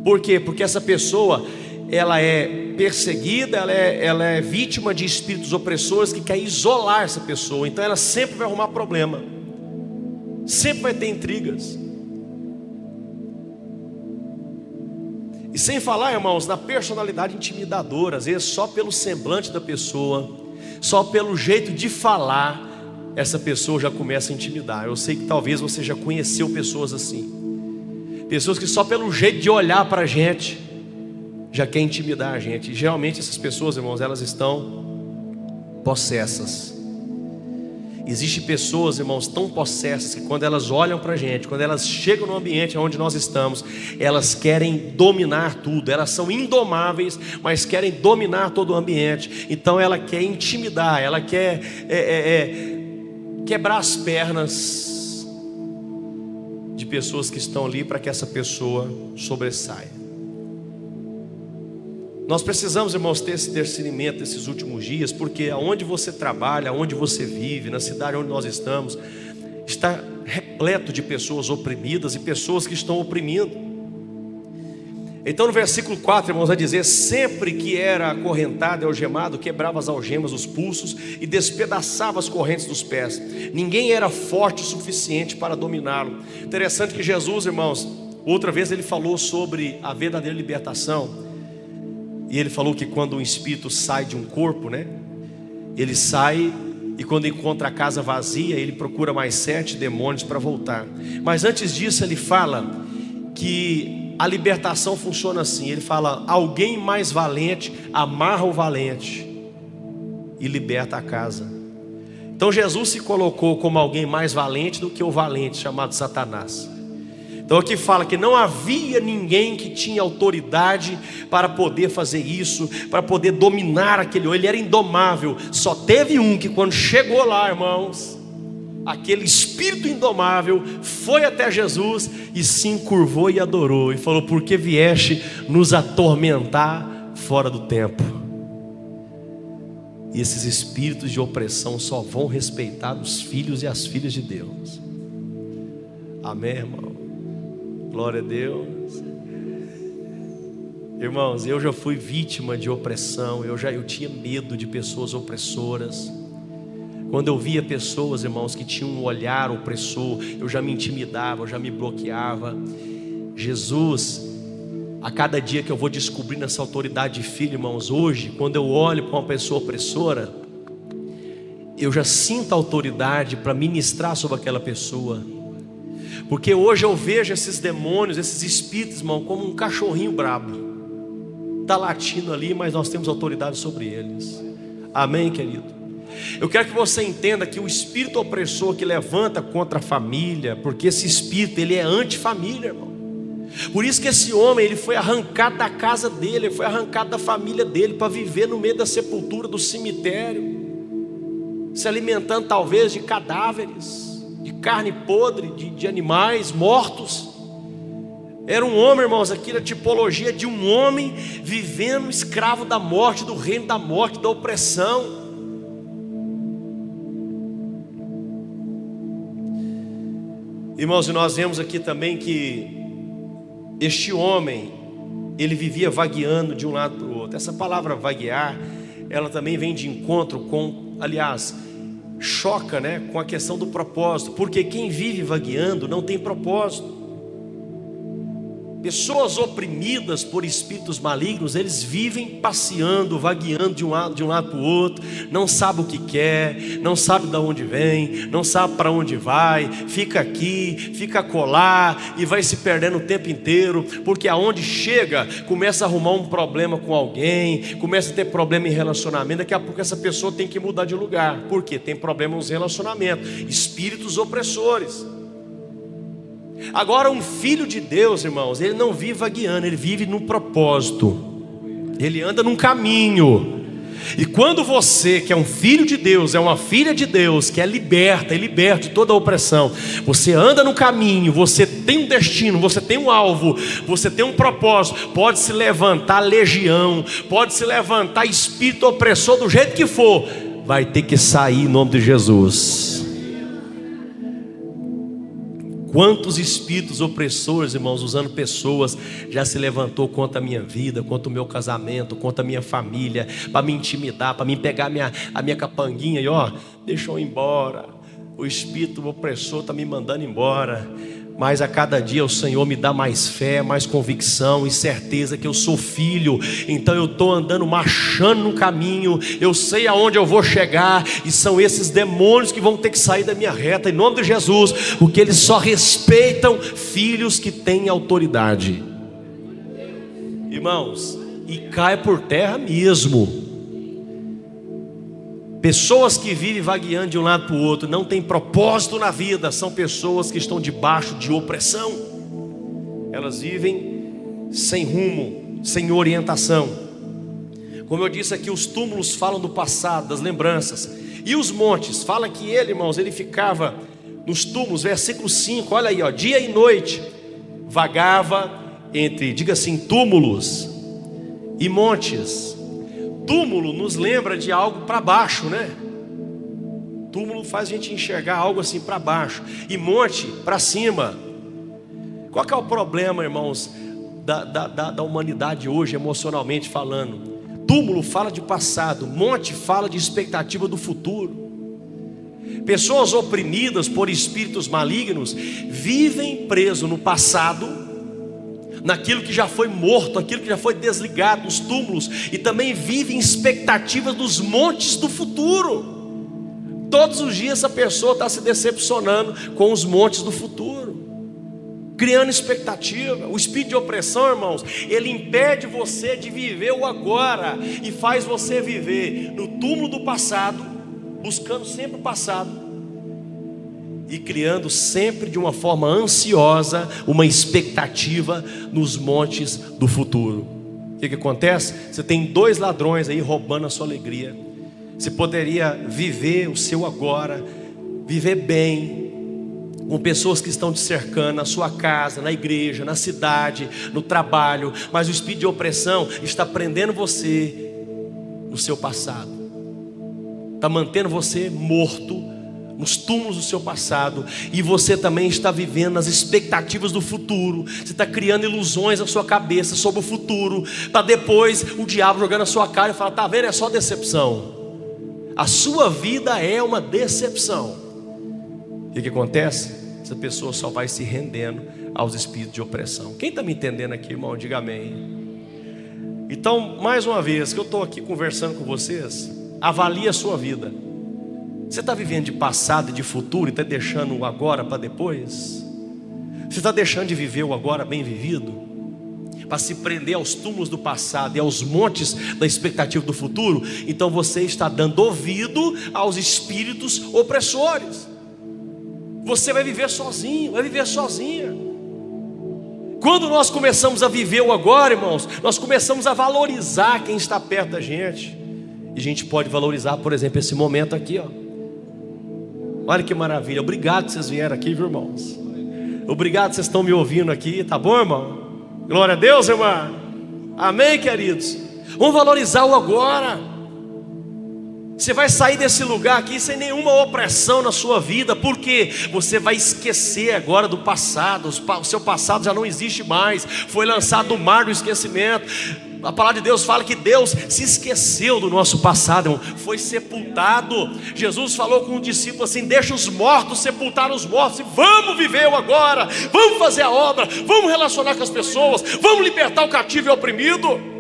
Por quê? Porque essa pessoa, ela é perseguida, ela é vítima de espíritos opressores que querem isolar essa pessoa. Então ela sempre vai arrumar problema, sempre vai ter intrigas. E sem falar, irmãos, na personalidade intimidadora. Às vezes só pelo semblante da pessoa, só pelo jeito de falar, essa pessoa já começa a intimidar. Eu sei que talvez você já conheceu pessoas assim, pessoas que só pelo jeito de olhar para a gente já quer intimidar a gente. E geralmente essas pessoas, irmãos, elas estão possessas. Existem pessoas, irmãos, tão possessas que quando elas olham para a gente, quando elas chegam no ambiente onde nós estamos, elas querem dominar tudo. Elas são indomáveis, mas querem dominar todo o ambiente. Então ela quer intimidar, ela quer quebrar as pernas de pessoas que estão ali para que essa pessoa sobressaia. Nós precisamos, irmãos, ter esse discernimento nesses últimos dias, porque aonde você trabalha, aonde você vive, na cidade onde nós estamos, está repleto de pessoas oprimidas e pessoas que estão oprimindo. Então no versículo 4, irmãos, vai dizer: sempre que era acorrentado e algemado, quebrava as algemas dos pulsos e despedaçava as correntes dos pés. Ninguém era forte o suficiente para dominá-lo. Interessante que Jesus, irmãos, outra vez ele falou sobre a verdadeira libertação. E ele falou que quando um espírito sai de um corpo, né, ele sai e quando encontra a casa vazia, ele procura mais 7 demônios para voltar. Mas antes disso ele fala que a libertação funciona assim. Ele fala: alguém mais valente amarra o valente e liberta a casa. Então Jesus se colocou como alguém mais valente do que o valente chamado Satanás. Então aqui fala que não havia ninguém que tinha autoridade para poder fazer isso, para poder dominar aquele homem. Ele era indomável. Só teve um que quando chegou lá, irmãos, aquele espírito indomável foi até Jesus e se encurvou e adorou. E falou: por que vieste nos atormentar fora do tempo? E esses espíritos de opressão só vão respeitar os filhos e as filhas de Deus. Amém, irmão? Glória a Deus. Irmãos, eu já fui vítima de opressão. Eu tinha medo de pessoas opressoras. Quando eu via pessoas, irmãos, que tinham um olhar opressor, eu já me intimidava, eu já me bloqueava. Jesus, a cada dia que eu vou descobrindo essa autoridade de filho, irmãos, hoje, quando eu olho para uma pessoa opressora, eu já sinto a autoridade para ministrar sobre aquela pessoa. Porque hoje eu vejo esses demônios, esses espíritos, irmão, como um cachorrinho brabo. Está latindo ali, mas nós temos autoridade sobre eles. Amém, querido? Eu quero que você entenda que o espírito opressor que levanta contra a família, porque esse espírito, ele é antifamília, irmão. Por isso que esse homem, ele foi arrancado da casa dele, ele foi arrancado da família dele, para viver no meio da sepultura, do cemitério, se alimentando talvez de cadáveres, de carne podre, de animais mortos. Era um homem, irmãos, aqui na tipologia de um homem vivendo escravo da morte, do reino da morte, da opressão. Irmãos, e nós vemos aqui também que este homem, ele vivia vagueando de um lado para o outro. Essa palavra vaguear, ela também vem de encontro com, aliás, choca, né, com a questão do propósito. Porque quem vive vagueando não tem propósito. Pessoas oprimidas por espíritos malignos, eles vivem passeando, vagueando de um lado para o outro, não sabe o que quer, não sabe de onde vem, não sabe para onde vai, fica aqui, fica acolá e vai se perdendo o tempo inteiro, porque aonde chega, começa a arrumar um problema com alguém, começa a ter problema em relacionamento, daqui a pouco essa pessoa tem que mudar de lugar, porque tem problema nos relacionamentos, espíritos opressores. Agora um filho de Deus, irmãos, ele não vive vagueando, ele vive no propósito, ele anda num caminho. E quando você, que é um filho de Deus, é uma filha de Deus, que é liberta de toda a opressão, você anda no caminho, você tem um destino, você tem um alvo, você tem um propósito. Pode se levantar legião, pode se levantar espírito opressor do jeito que for, vai ter que sair em nome de Jesus. Quantos espíritos opressores, irmãos, usando pessoas, já se levantou contra a minha vida, contra o meu casamento, contra a minha família, para me intimidar, para me pegar a minha capanguinha e ó, deixa eu ir embora. O espírito opressor está me mandando embora. mas a cada dia o Senhor me dá mais fé, mais convicção e certeza que eu sou filho. Então eu estou andando, marchando no caminho, eu sei aonde eu vou chegar, e são esses demônios que vão ter que sair da minha reta, em nome de Jesus, porque eles só respeitam filhos que têm autoridade. Irmãos, e cai por terra mesmo. Pessoas que vivem vagueando de um lado para o outro, não tem propósito na vida, são pessoas que estão debaixo de opressão. Elas vivem sem rumo, sem orientação. Como eu disse aqui, os túmulos falam do passado, das lembranças. E os montes, fala que ele, irmãos, ele ficava nos túmulos, versículo 5, olha aí, ó, dia e noite, vagava entre, diga assim, túmulos e montes. Túmulo nos lembra de algo para baixo, né? Túmulo faz a gente enxergar algo assim para baixo, e monte para cima. Qual que é o problema, irmãos, da humanidade hoje, emocionalmente falando? Túmulo fala de passado, monte fala de expectativa do futuro. Pessoas oprimidas por espíritos malignos vivem presos no passado, naquilo que já foi morto, aquilo que já foi desligado, nos túmulos, e também vive em expectativa dos montes do futuro. Todos os dias essa pessoa está se decepcionando com os montes do futuro, criando expectativa. O espírito de opressão, irmãos, ele impede você de viver o agora, e faz você viver no túmulo do passado, buscando sempre o passado, e criando sempre de uma forma ansiosa uma expectativa nos montes do futuro. O que acontece? Você tem dois ladrões aí roubando a sua alegria. Você poderia viver o seu agora, viver bem, com pessoas que estão te cercando, na sua casa, na igreja, na cidade, no trabalho, mas o espírito de opressão está prendendo você no seu passado, está mantendo você morto nos túmulos do seu passado, e você também está vivendo as expectativas do futuro. Você está criando ilusões na sua cabeça sobre o futuro, para depois o diabo jogar na sua cara e falar: tá vendo, é só decepção. A sua vida é uma decepção. E o que acontece? Essa pessoa só vai se rendendo aos espíritos de opressão. Quem está me entendendo aqui, irmão? Diga amém. Então, mais uma vez que eu estou aqui conversando com vocês, avalie a sua vida. Você está vivendo de passado e de futuro e está deixando o agora para depois? Você está deixando de viver o agora bem vivido para se prender aos túmulos do passado e aos montes da expectativa do futuro? Então você está dando ouvido aos espíritos opressores. Você vai viver sozinho, vai viver sozinha. Quando nós começamos a viver o agora, irmãos, nós começamos a valorizar quem está perto da gente. E a gente pode valorizar, por exemplo, esse momento aqui, ó. Olha que maravilha, obrigado que vocês vieram aqui, viu, irmãos? Obrigado que vocês estão me ouvindo aqui, tá bom, irmão? Glória a Deus, irmão. Amém, queridos? Vamos valorizar o agora. Você vai sair desse lugar aqui sem nenhuma opressão na sua vida, porque você vai esquecer agora do passado. O seu passado já não existe mais, foi lançado no mar do esquecimento. A palavra de Deus fala que Deus se esqueceu do nosso passado, irmão. Foi sepultado. Jesus falou com o discípulo assim: deixa os mortos sepultar os mortos, e vamos viver o agora, vamos fazer a obra, vamos relacionar com as pessoas, vamos libertar o cativo e o oprimido.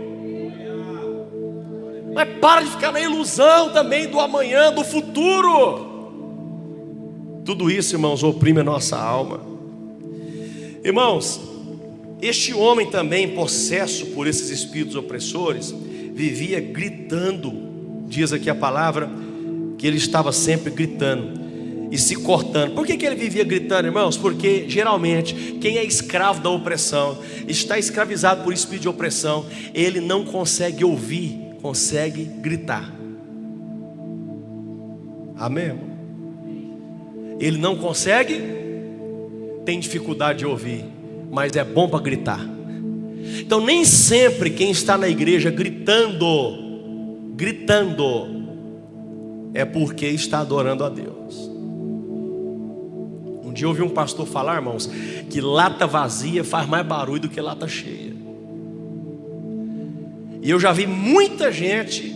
Mas para de ficar na ilusão também do amanhã, do futuro. Tudo isso, irmãos, oprime a nossa alma. Irmãos, este homem também, possesso por esses espíritos opressores, vivia gritando. Diz aqui a palavra que ele estava sempre gritando e se cortando. Por que ele vivia gritando, irmãos? Porque geralmente quem é escravo da opressão, está escravizado por espírito de opressão, ele não consegue ouvir, consegue gritar. Amém, irmão? Ele não consegue, tem dificuldade de ouvir, mas é bom para gritar. Então nem sempre quem está na igreja gritando é porque está adorando a Deus. Um dia eu ouvi um pastor falar, irmãos, que lata vazia faz mais barulho do que lata cheia. E eu já vi muita gente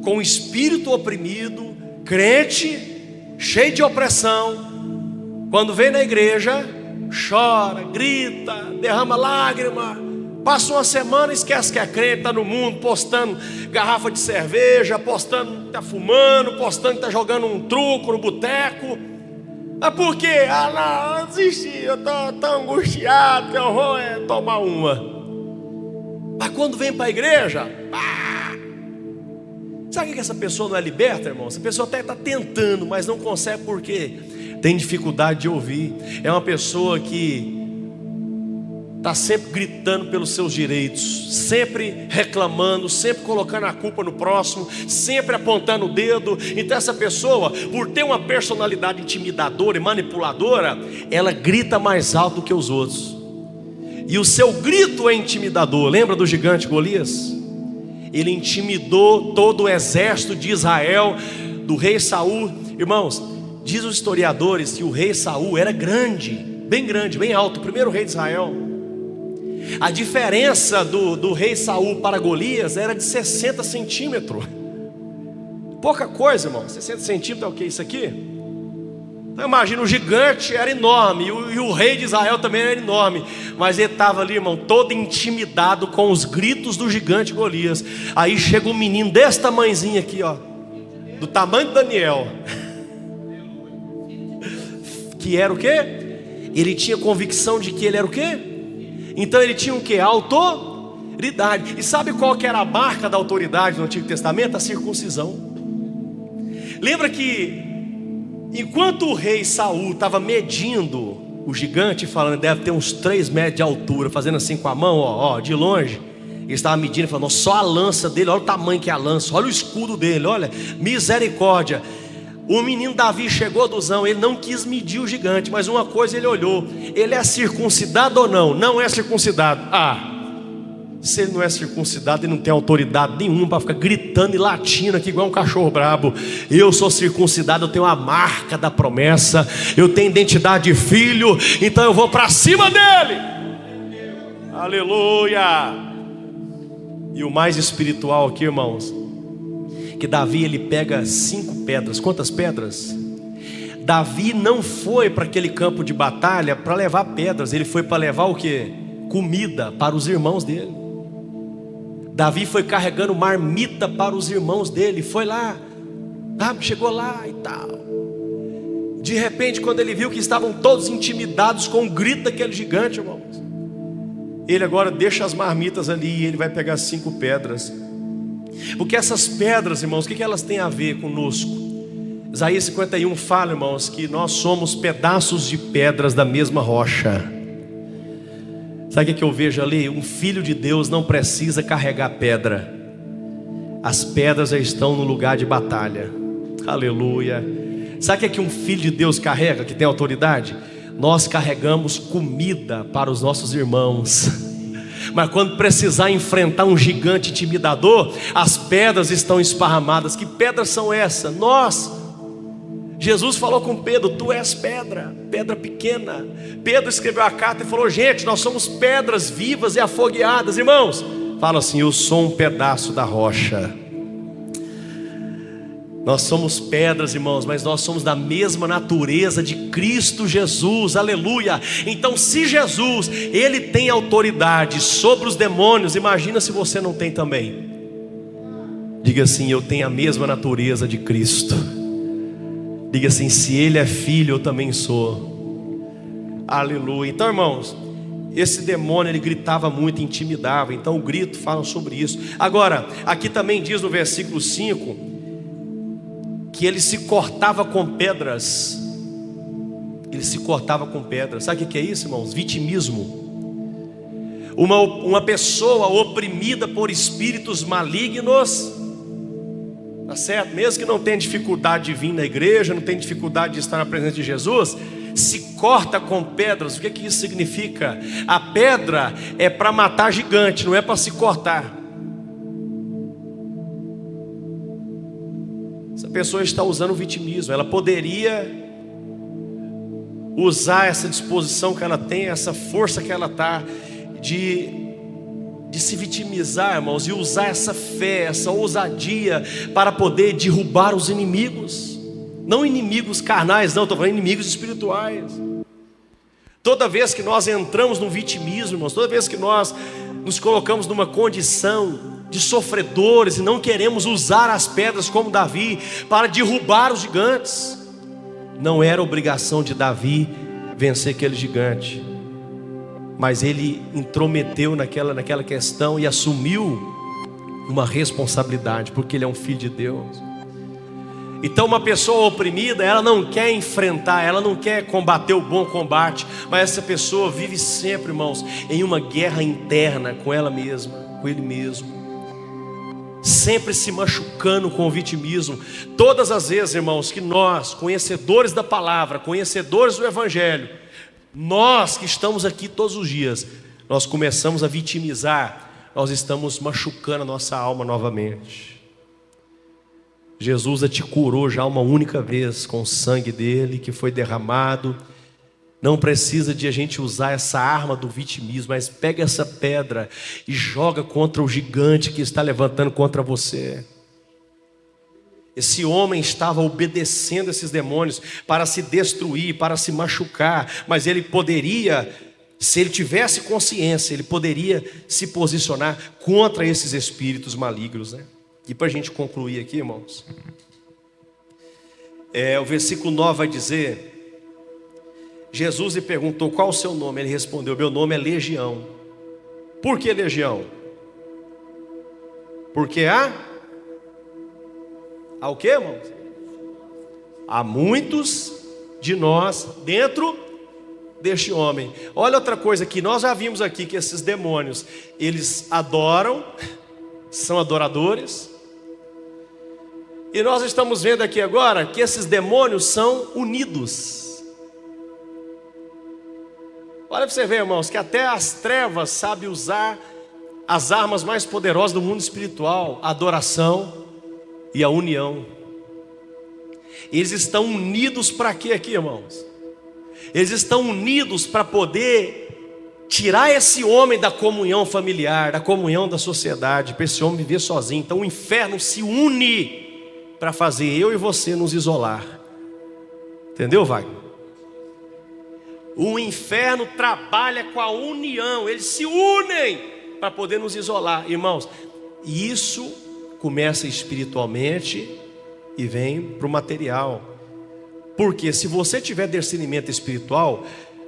com o espírito oprimido, crente, cheio de opressão, quando vem na igreja, chora, grita, derrama lágrima. Passa uma semana e esquece que é crente, está no mundo, postando garrafa de cerveja, postando que está fumando, postando que está jogando um truco no boteco. Mas por quê? Não desisti, eu tô angustiado, que eu vou tomar uma. Mas quando vem para a igreja, sabe que essa pessoa não é liberta, irmão? Essa pessoa até está tentando, mas não consegue porque tem dificuldade de ouvir. É uma pessoa que está sempre gritando pelos seus direitos, sempre reclamando, sempre colocando a culpa no próximo, sempre apontando o dedo. Então essa pessoa, por ter uma personalidade intimidadora e manipuladora, ela grita mais alto do que os outros. E o seu grito é intimidador. Lembra do gigante Golias? Ele intimidou todo o exército de Israel, do rei Saul. Irmãos, diz os historiadores que o rei Saul era grande, bem alto, o primeiro rei de Israel. A diferença do rei Saul para Golias era de 60 centímetros. Pouca coisa, irmão. 60 centímetros é o que isso aqui? Então imagina, o gigante era enorme, e o rei de Israel também era enorme. Mas ele estava ali, irmão, todo intimidado com os gritos do gigante Golias. Aí chega um menino desse tamanhozinho aqui, ó, do tamanho de Daniel, que era o quê? Ele tinha convicção de que ele era o quê? Então ele tinha o quê? Autoridade. E sabe qual que era a marca da autoridade no Antigo Testamento? A circuncisão. Lembra que enquanto o rei Saul estava medindo o gigante, falando, deve ter uns 3 metros de altura, fazendo assim com a mão, ó, de longe, ele estava medindo, falando, só a lança dele, olha o tamanho que é a lança, olha o escudo dele, olha, misericórdia. O menino Davi chegou dozão, ele não quis medir o gigante, mas uma coisa ele olhou: ele é circuncidado ou não? Não é circuncidado. Se ele não é circuncidado, ele não tem autoridade nenhuma para ficar gritando e latindo aqui igual um cachorro brabo. Eu sou circuncidado, eu tenho a marca da promessa, eu tenho identidade de filho, então eu vou para cima dele. Aleluia. E o mais espiritual aqui, irmãos, que Davi, ele pega 5 pedras. Quantas pedras? Davi não foi para aquele campo de batalha para levar pedras. Ele foi para levar o quê? Comida para os irmãos dele. Davi foi carregando marmita para os irmãos dele. Foi lá, chegou lá e tal. De repente, quando ele viu que estavam todos intimidados com o grito daquele gigante, irmãos, ele agora deixa as marmitas ali e ele vai pegar 5 pedras. Porque essas pedras, irmãos, o que elas têm a ver conosco? Isaías 51 fala, irmãos, que nós somos pedaços de pedras da mesma rocha. Sabe o que eu vejo ali? Um filho de Deus não precisa carregar pedra. As pedras já estão no lugar de batalha. Aleluia. Sabe o que um filho de Deus carrega, que tem autoridade? Nós carregamos comida para os nossos irmãos. Mas quando precisar enfrentar um gigante intimidador, as pedras estão esparramadas. Que pedras são essas? Jesus falou com Pedro: tu és pedra, pedra pequena. Pedro escreveu a carta e falou: gente, nós somos pedras vivas e afogueadas. Irmãos, fala assim: eu sou um pedaço da rocha. Nós somos pedras, irmãos, mas nós somos da mesma natureza de Cristo Jesus, aleluia. Então se Jesus, Ele tem autoridade sobre os demônios, imagina se você não tem também. Diga assim: eu tenho a mesma natureza de Cristo. Diga assim: se Ele é filho, eu também sou. Aleluia. Então, irmãos, esse demônio, ele gritava muito, intimidava. Então o grito fala sobre isso. Agora, aqui também diz no versículo 5 que ele se cortava com pedras. Ele se cortava com pedras. Sabe o que é isso, irmãos? Vitimismo. Uma pessoa oprimida por espíritos malignos, tá certo? Mesmo que não tenha dificuldade de vir na igreja, não tenha dificuldade de estar na presença de Jesus, se corta com pedras. O que isso significa? A pedra é para matar gigante, não é para se cortar. Essa pessoa está usando o vitimismo. Ela poderia usar essa disposição que ela tem, essa força que ela está de se vitimizar, irmãos, e usar essa fé, essa ousadia para poder derrubar os inimigos. Não inimigos carnais, não, estou falando inimigos espirituais. Toda vez que nós entramos no vitimismo, irmãos, toda vez que nós nos colocamos numa condição de sofredores e não queremos usar as pedras como Davi para derrubar os gigantes, não era obrigação de Davi vencer aquele gigante, mas ele intrometeu naquela questão e assumiu uma responsabilidade, porque ele é um filho de Deus. Então uma pessoa oprimida, ela não quer enfrentar, ela não quer combater o bom combate, mas essa pessoa vive sempre, irmãos, em uma guerra interna com ela mesma, com ele mesmo, sempre se machucando com o vitimismo. Todas as vezes, irmãos, que nós, conhecedores da palavra, conhecedores do evangelho, nós que estamos aqui todos os dias, nós começamos a vitimizar, nós estamos machucando a nossa alma novamente. Jesus te curou já uma única vez com o sangue dele que foi derramado. Não precisa de a gente usar essa arma do vitimismo, mas pega essa pedra e joga contra o gigante que está levantando contra você. Esse homem estava obedecendo esses demônios para se destruir, para se machucar, mas ele poderia, se ele tivesse consciência, ele poderia se posicionar contra esses espíritos malignos, né? E para a gente concluir aqui, irmãos, o versículo 9 vai dizer: Jesus lhe perguntou: qual o seu nome? Ele respondeu: meu nome é Legião. Por que Legião? Porque há o que, irmãos? Há muitos de nós dentro deste homem. Olha outra coisa que nós já vimos aqui, que esses demônios, eles adoram, são adoradores. E nós estamos vendo aqui agora que esses demônios são unidos. Olha para você ver, irmãos, que até as trevas sabem usar as armas mais poderosas do mundo espiritual: a adoração e a união. Eles estão unidos para quê aqui, irmãos? Eles estão unidos para poder tirar esse homem da comunhão familiar, da comunhão da sociedade, para esse homem viver sozinho. Então o inferno se une para fazer eu e você nos isolar. Entendeu, Wagner? O inferno trabalha com a união, eles se unem para poder nos isolar, irmãos. E isso começa espiritualmente e vem para o material. Porque se você tiver discernimento espiritual,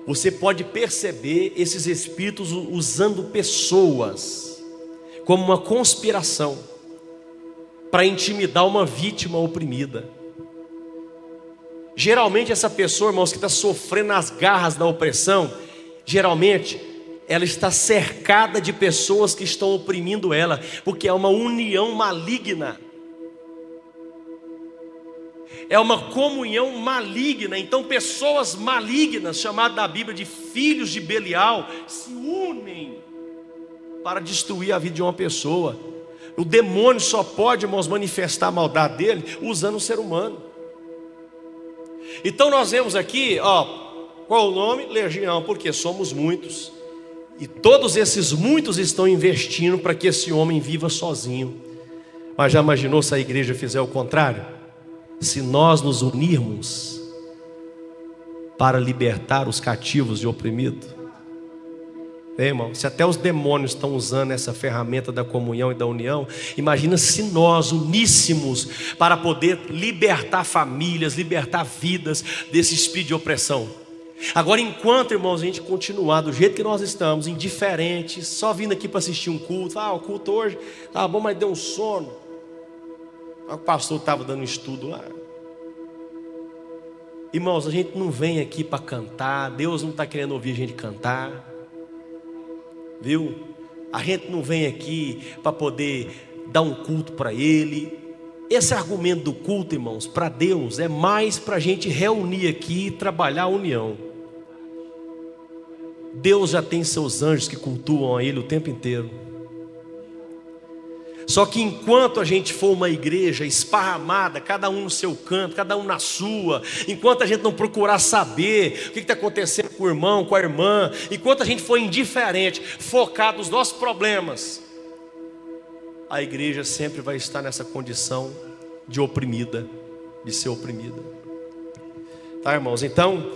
você pode perceber esses espíritos usando pessoas como uma conspiração para intimidar uma vítima oprimida. Geralmente essa pessoa, irmãos, que está sofrendo as garras da opressão, geralmente ela está cercada de pessoas que estão oprimindo ela, porque é uma união maligna, é uma comunhão maligna. Então pessoas malignas, chamadas na Bíblia de filhos de Belial, se unem para destruir a vida de uma pessoa. O demônio só pode, irmãos, manifestar a maldade dele usando o ser humano. Então nós vemos aqui, qual o nome? Legião, porque somos muitos. E todos esses muitos estão investindo para que esse homem viva sozinho. Mas já imaginou se a igreja fizer o contrário? Se nós nos unirmos para libertar os cativos e oprimidos? Irmão, se até os demônios estão usando essa ferramenta da comunhão e da união, imagina se nós uníssemos para poder libertar famílias, libertar vidas desse espírito de opressão. Agora, enquanto, irmãos, a gente continuar do jeito que nós estamos, indiferentes, só vindo aqui para assistir um culto, o culto hoje estava bom, mas deu um sono, o pastor estava dando um estudo lá. Irmãos, a gente não vem aqui para cantar, Deus não está querendo ouvir a gente cantar, viu? A gente não vem aqui para poder dar um culto para Ele. Esse argumento do culto, irmãos, para Deus é mais para a gente reunir aqui e trabalhar a união. Deus já tem seus anjos que cultuam a Ele o tempo inteiro. Só que enquanto a gente for uma igreja esparramada, cada um no seu canto, cada um na sua, enquanto a gente não procurar saber o que está acontecendo com o irmão, com a irmã, enquanto a gente for indiferente, focado nos nossos problemas, a igreja sempre vai estar nessa condição de oprimida, de ser oprimida. Tá, irmãos? Então,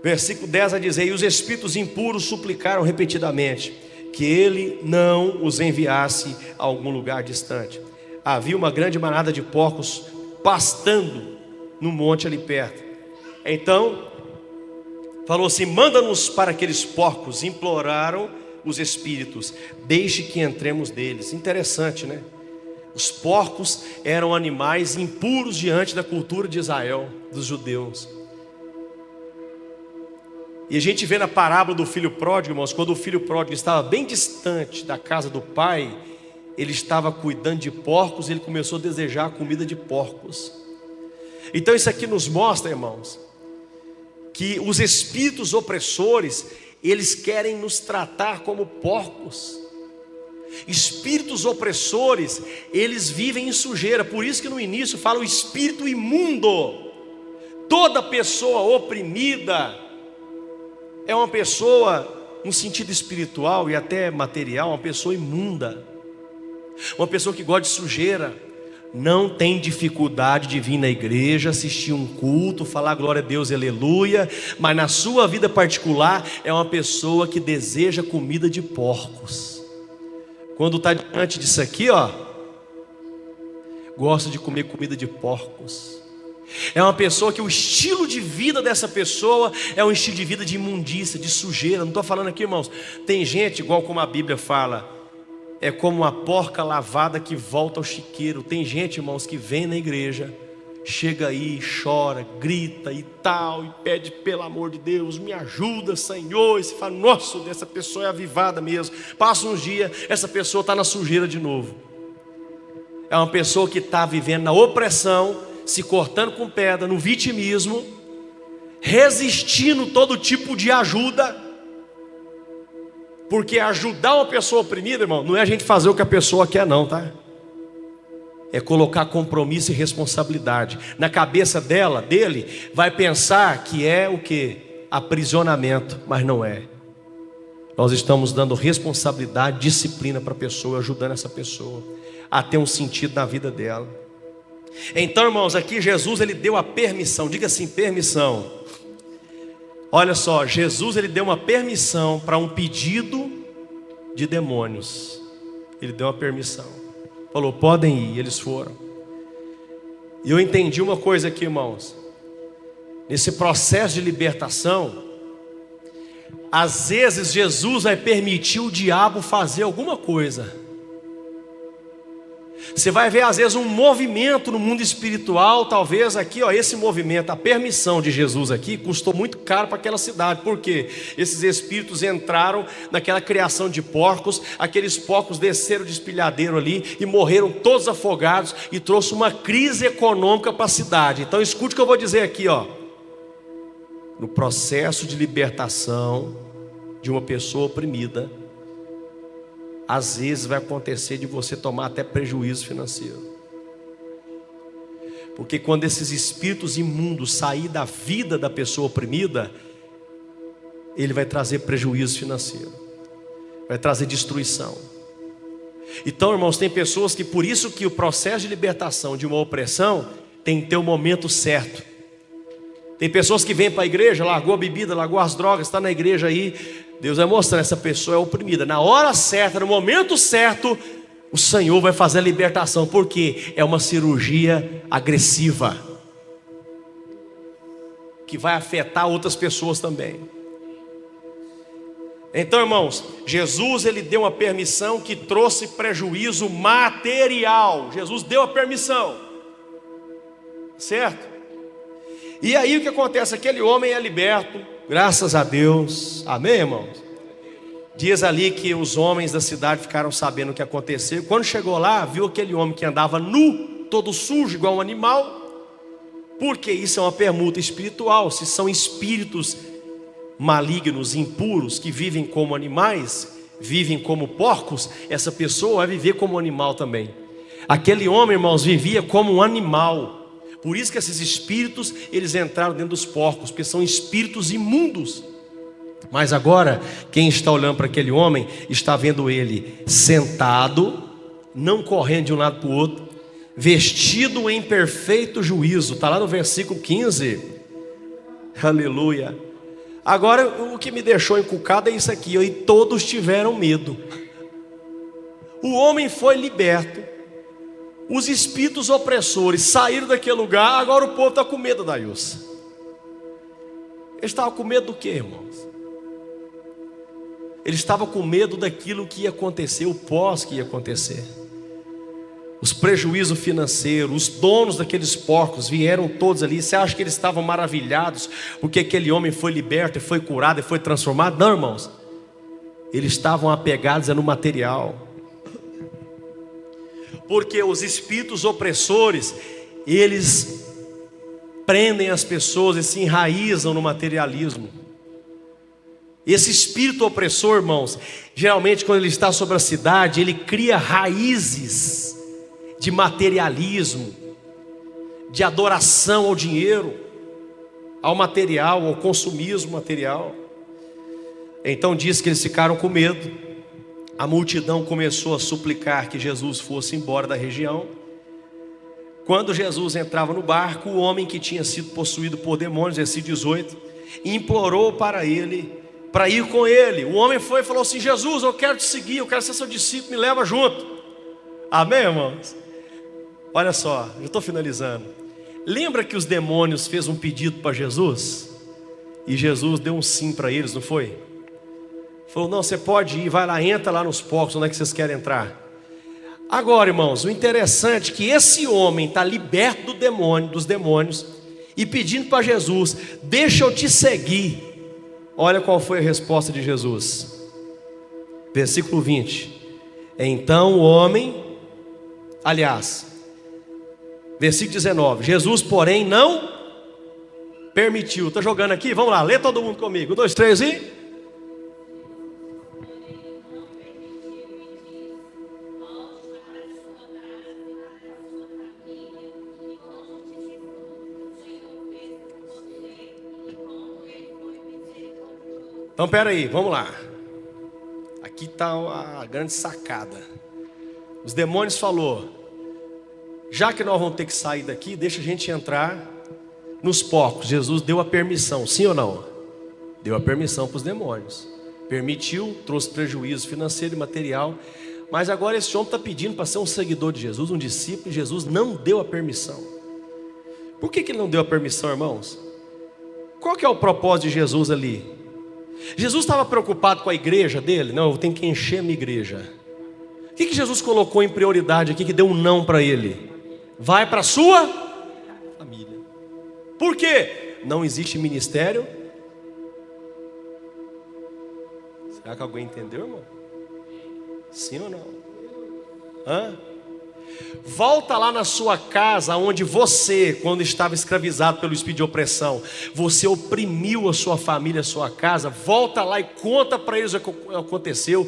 Versículo 10 vai dizer: e os espíritos impuros suplicaram repetidamente que ele não os enviasse a algum lugar distante. Havia uma grande manada de porcos pastando no monte ali perto. Então falou assim: manda-nos para aqueles porcos. Imploraram os espíritos: deixe que entremos deles. Interessante, né? Os porcos eram animais impuros diante da cultura de Israel, dos judeus. E a gente vê na parábola do filho pródigo, irmãos, quando o filho pródigo estava bem distante da casa do pai, ele estava cuidando de porcos e ele começou a desejar a comida de porcos. Então isso aqui nos mostra, irmãos, que os espíritos opressores, eles querem nos tratar como porcos. Espíritos opressores, eles vivem em sujeira. Por isso que no início fala o espírito imundo. Toda pessoa oprimida é uma pessoa, no sentido espiritual e até material, uma pessoa imunda, uma pessoa que gosta de sujeira. Não tem dificuldade de vir na igreja, assistir um culto, falar glória a Deus, aleluia, mas na sua vida particular é uma pessoa que deseja comida de porcos. Quando está diante disso aqui, ó, gosta de comer comida de porcos. É uma pessoa que o estilo de vida dessa pessoa é um estilo de vida de imundícia, de sujeira. Não estou falando aqui, irmãos, tem gente, igual como a Bíblia fala, é como uma porca lavada que volta ao chiqueiro. Tem gente, irmãos, que vem na igreja, chega aí, chora, grita e tal, e pede pelo amor de Deus, me ajuda, Senhor. E você fala: nossa, essa pessoa é avivada mesmo. Passa uns dias, essa pessoa está na sujeira de novo. É uma pessoa que está vivendo na opressão, se cortando com pedra, no vitimismo, resistindo todo tipo de ajuda. Porque ajudar uma pessoa oprimida, irmão, não é a gente fazer o que a pessoa quer não, tá? É colocar compromisso e responsabilidade. Na cabeça dele, vai pensar que é o quê? Aprisionamento, mas não é. Nós estamos dando responsabilidade, disciplina para a pessoa, ajudando essa pessoa a ter um sentido na vida dela. Então, irmãos, aqui Jesus, ele deu a permissão. Diga assim: permissão. Olha só, Jesus, ele deu uma permissão para um pedido de demônios. Ele deu uma permissão, falou: podem ir. Eles foram. E eu entendi uma coisa aqui, irmãos. Nesse processo de libertação, às vezes Jesus vai permitir o diabo fazer alguma coisa. Você vai ver às vezes um movimento no mundo espiritual. Talvez aqui, ó, esse movimento, a permissão de Jesus aqui custou muito caro para aquela cidade. Porque esses espíritos entraram naquela criação de porcos. Aqueles porcos desceram de espilhadeiro ali e morreram todos afogados, e trouxe uma crise econômica para a cidade. Então escute o que eu vou dizer aqui, ó. No processo de libertação de uma pessoa oprimida, às vezes vai acontecer de você tomar até prejuízo financeiro. Porque quando esses espíritos imundos saírem da vida da pessoa oprimida, ele vai trazer prejuízo financeiro, vai trazer destruição. Então, irmãos, tem pessoas que, por isso que o processo de libertação de uma opressão tem que ter o momento certo. Tem pessoas que vêm para a igreja, largou a bebida, largou as drogas, está na igreja aí, Deus vai mostrar: essa pessoa é oprimida. Na hora certa, no momento certo, o Senhor vai fazer a libertação. Porque é uma cirurgia agressiva, que vai afetar outras pessoas também. Então, irmãos, Jesus, ele deu uma permissão que trouxe prejuízo material. Jesus deu a permissão, certo? E aí o que acontece? Aquele homem é liberto, graças a Deus, amém, irmãos? Diz ali que os homens da cidade ficaram sabendo o que aconteceu. Quando chegou lá, viu aquele homem que andava nu, todo sujo, igual um animal. Porque isso é uma permuta espiritual. Se são espíritos malignos, impuros, que vivem como animais, vivem como porcos, essa pessoa vai viver como animal também. Aquele homem, irmãos, vivia como um animal. Por isso que esses espíritos, eles entraram dentro dos porcos, porque são espíritos imundos. Mas agora, quem está olhando para aquele homem, está vendo ele sentado, não correndo de um lado para o outro, vestido em perfeito juízo. Está lá no versículo 15. Aleluia. Agora, o que me deixou encucado é isso aqui, e todos tiveram medo. O homem foi liberto, os espíritos opressores saíram daquele lugar, agora o povo está com medo da Ilsa. Eles estavam com medo do que, irmãos? Eles estavam com medo daquilo que ia acontecer, o pós que ia acontecer. Os prejuízos financeiros, os donos daqueles porcos vieram todos ali. Você acha que eles estavam maravilhados porque aquele homem foi liberto e foi curado e foi transformado? Não, irmãos. Eles estavam apegados no material. Porque os espíritos opressores, eles prendem as pessoas e se enraizam no materialismo. Esse espírito opressor, irmãos, geralmente quando ele está sobre a cidade, ele cria raízes de materialismo, de adoração ao dinheiro, ao material, ao consumismo material. Então diz que eles ficaram com medo. A multidão começou a suplicar que Jesus fosse embora da região. Quando Jesus entrava no barco, o homem que tinha sido possuído por demônios, versículo 18, implorou para ele, para ir com ele. O homem foi e falou assim: Jesus, eu quero te seguir, eu quero ser seu discípulo, me leva junto. Amém, irmãos? Olha só, já estou finalizando. Lembra que os demônios fez um pedido para Jesus? E Jesus deu um sim para eles, não foi? Falou: não, você pode ir, vai lá, entra lá nos porcos, onde é que vocês querem entrar? Agora, irmãos, o interessante é que esse homem está liberto do demônio, dos demônios, e pedindo para Jesus: deixa eu te seguir. Olha qual foi a resposta de Jesus. Versículo 20. Então o homem, versículo 19, Jesus porém não permitiu. Está jogando aqui? Vamos lá, lê todo mundo comigo. 1, 2, 3 e... Então pera aí, vamos lá. Aqui está a grande sacada. Os demônios falou: já que nós vamos ter que sair daqui, deixa a gente entrar nos porcos. Jesus deu a permissão, sim ou não? Deu a permissão para os demônios. Permitiu, trouxe prejuízo financeiro e material. Mas agora esse homem está pedindo para ser um seguidor de Jesus, um discípulo, e Jesus não deu a permissão. Por que ele não deu a permissão, irmãos? Qual que é o propósito de Jesus ali? Jesus estava preocupado com a igreja dele? Não, eu tenho que encher a minha igreja. O que Jesus colocou em prioridade aqui que deu um não para ele? Vai para a sua família. Por quê? Não existe ministério. Será que alguém entendeu, irmão? Sim ou não? Hã? Volta lá na sua casa, onde você, quando estava escravizado pelo espírito de opressão, você oprimiu a sua família, a sua casa. Volta lá e conta para eles o que aconteceu.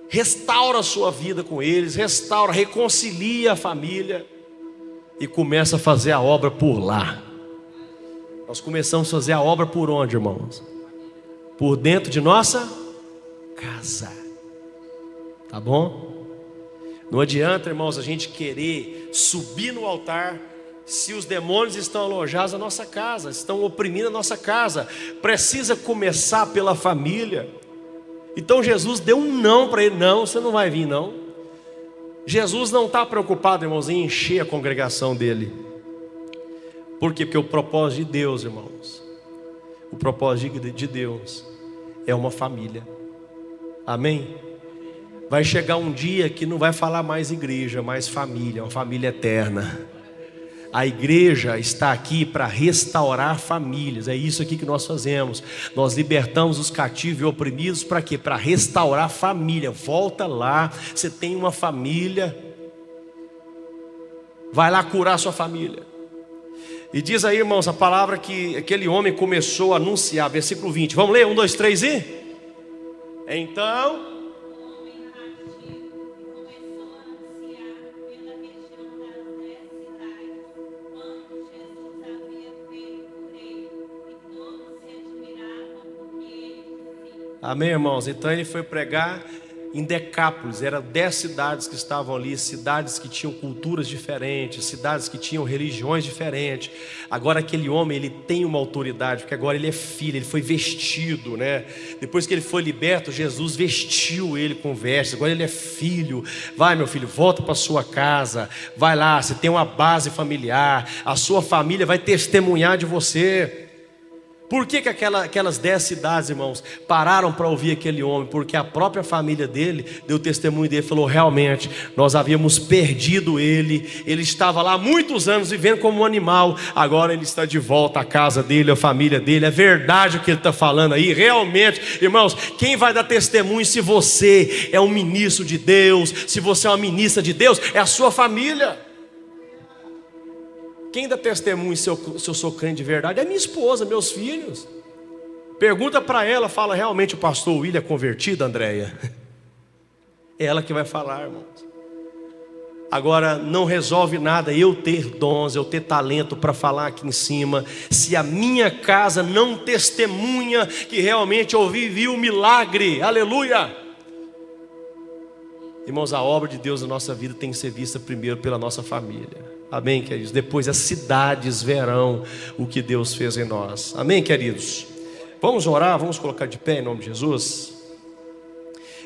Restaura a sua vida com eles, reconcilia a família e começa a fazer a obra por lá. Nós começamos a fazer a obra por onde, irmãos? Por dentro de nossa casa. Tá bom? Não adianta, irmãos, a gente querer subir no altar se os demônios estão alojados na nossa casa, estão oprimindo a nossa casa. Precisa começar pela família. Então Jesus deu um não para ele: não, você não vai vir não. Jesus não está preocupado, irmãos, em encher a congregação dele. Por quê? Porque o propósito de Deus, irmãos, o propósito de Deus é uma família. Amém? Vai chegar um dia que não vai falar mais igreja, mais família, uma família eterna. A igreja está aqui para restaurar famílias. É isso aqui que nós fazemos. Nós libertamos os cativos e oprimidos para quê? Para restaurar família. Volta lá, você tem uma família, vai lá curar sua família. E diz aí, irmãos, a palavra que aquele homem começou a anunciar, versículo 20. Vamos ler? 1, 2, 3 e... Então... Amém, irmãos? Então ele foi pregar em Decápolis, eram 10 cidades que estavam ali, cidades que tinham culturas diferentes, cidades que tinham religiões diferentes. Agora aquele homem, ele tem uma autoridade, porque agora ele é filho, ele foi vestido, né? Depois que ele foi liberto, Jesus vestiu ele com vestes, agora ele é filho. Vai, meu filho, volta para sua casa, vai lá, você tem uma base familiar, a sua família vai testemunhar de você. Por que aquelas 10 cidades, irmãos, pararam para ouvir aquele homem? Porque a própria família dele deu testemunho dele, falou: realmente, nós havíamos perdido ele estava lá há muitos anos vivendo como um animal, agora ele está de volta à casa dele, à família dele. É verdade o que ele está falando aí, realmente, irmãos. Quem vai dar testemunho se você é um ministro de Deus, se você é uma ministra de Deus, é a sua família. Quem dá testemunho se eu sou crente de verdade? É minha esposa, meus filhos. Pergunta para ela, fala: realmente o pastor William é convertido, Andréia? É ela que vai falar, irmãos. Agora, não resolve nada eu ter dons, eu ter talento para falar aqui em cima, se a minha casa não testemunha que realmente eu vivi o milagre. Aleluia! Irmãos, a obra de Deus na nossa vida tem que ser vista primeiro pela nossa família. Amém, queridos? Depois as cidades verão o que Deus fez em nós. Amém, queridos? Vamos orar, vamos colocar de pé em nome de Jesus.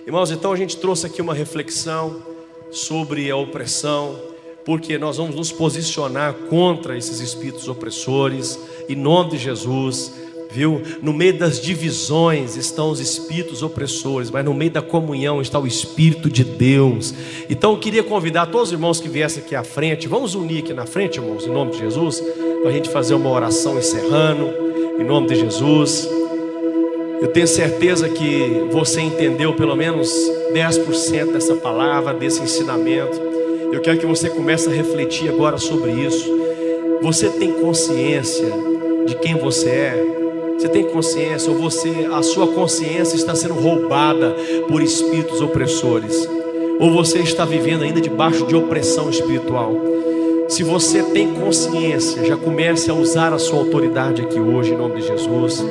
Irmãos, então a gente trouxe aqui uma reflexão sobre a opressão, porque nós vamos nos posicionar contra esses espíritos opressores, em nome de Jesus. Viu? No meio das divisões estão os espíritos opressores, mas no meio da comunhão está o Espírito de Deus. Então eu queria convidar todos os irmãos que viessem aqui à frente. Vamos unir aqui na frente, irmãos, em nome de Jesus, para a gente fazer uma oração encerrando, em nome de Jesus. Eu tenho certeza que você entendeu pelo menos 10% dessa palavra, desse ensinamento. Eu quero que você comece a refletir agora sobre isso. Você tem consciência de quem você é? Você tem consciência, ou a sua consciência está sendo roubada por espíritos opressores? Ou você está vivendo ainda debaixo de opressão espiritual? Se você tem consciência, já comece a usar a sua autoridade aqui hoje, em nome de Jesus.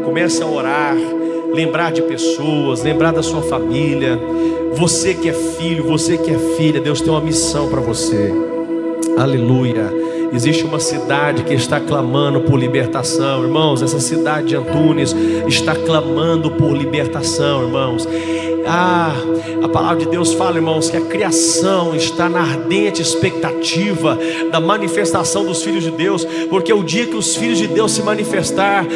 Comece a orar, lembrar de pessoas, lembrar da sua família. Você que é filho, você que é filha, Deus tem uma missão para você. Aleluia. Existe uma cidade que está clamando por libertação, irmãos. Essa cidade de Antunes está clamando por libertação, irmãos. A palavra de Deus fala, irmãos, que a criação está na ardente expectativa da manifestação dos filhos de Deus, porque o dia que os filhos de Deus se manifestar,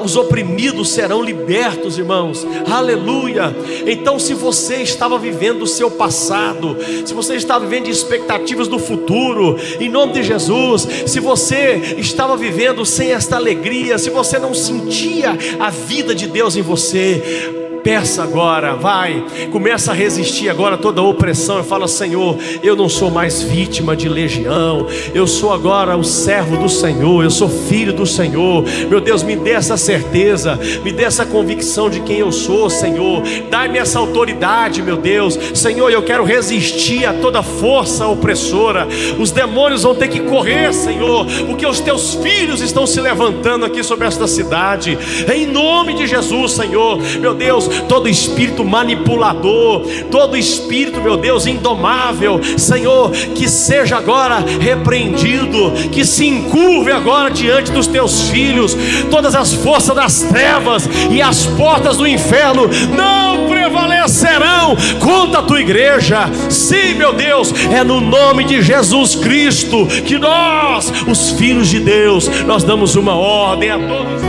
os oprimidos serão libertos, irmãos. Aleluia. Então, se você estava vivendo o seu passado, se você estava vivendo de expectativas do futuro, em nome de Jesus, se você estava vivendo sem esta alegria, se você não sentia a vida de Deus em você, peça agora, vai, começa a resistir agora toda a opressão e fala: Senhor, eu não sou mais vítima de legião, eu sou agora o servo do Senhor, eu sou filho do Senhor. Meu Deus, me dê essa certeza, me dê essa convicção de quem eu sou, Senhor. Dá-me essa autoridade, meu Deus. Senhor, eu quero resistir a toda força opressora. Os demônios vão ter que correr, Senhor, porque os teus filhos estão se levantando aqui sobre esta cidade, em nome de Jesus, Senhor. Meu Deus, todo espírito manipulador, todo espírito, meu Deus, indomável, Senhor, que seja agora repreendido, que se encurve agora diante dos teus filhos. Todas as forças das trevas e as portas do inferno não prevalecerão contra a tua igreja. Sim, meu Deus, é no nome de Jesus Cristo que nós, os filhos de Deus, nós damos uma ordem a todos.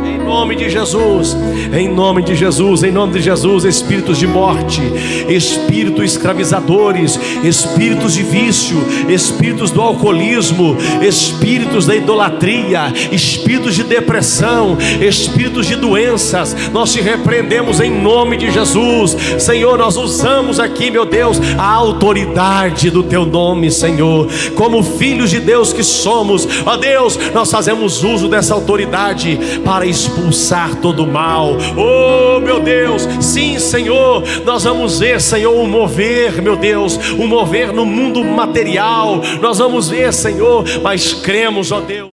Em nome de Jesus, em nome de Jesus, em nome de Jesus. Espíritos de morte, espíritos escravizadores, espíritos de vício, espíritos do alcoolismo, espíritos da idolatria, espíritos de depressão, espíritos de doenças, nós te repreendemos em nome de Jesus. Senhor, nós usamos aqui, meu Deus, a autoridade do teu nome, Senhor, como filhos de Deus que somos, ó Deus, nós fazemos uso dessa autoridade para expulsar todo o mal. Oh, meu Deus, sim, Senhor, nós vamos ver, Senhor, um mover, meu Deus, um mover no mundo material, nós vamos ver, Senhor, mas cremos, ó Deus.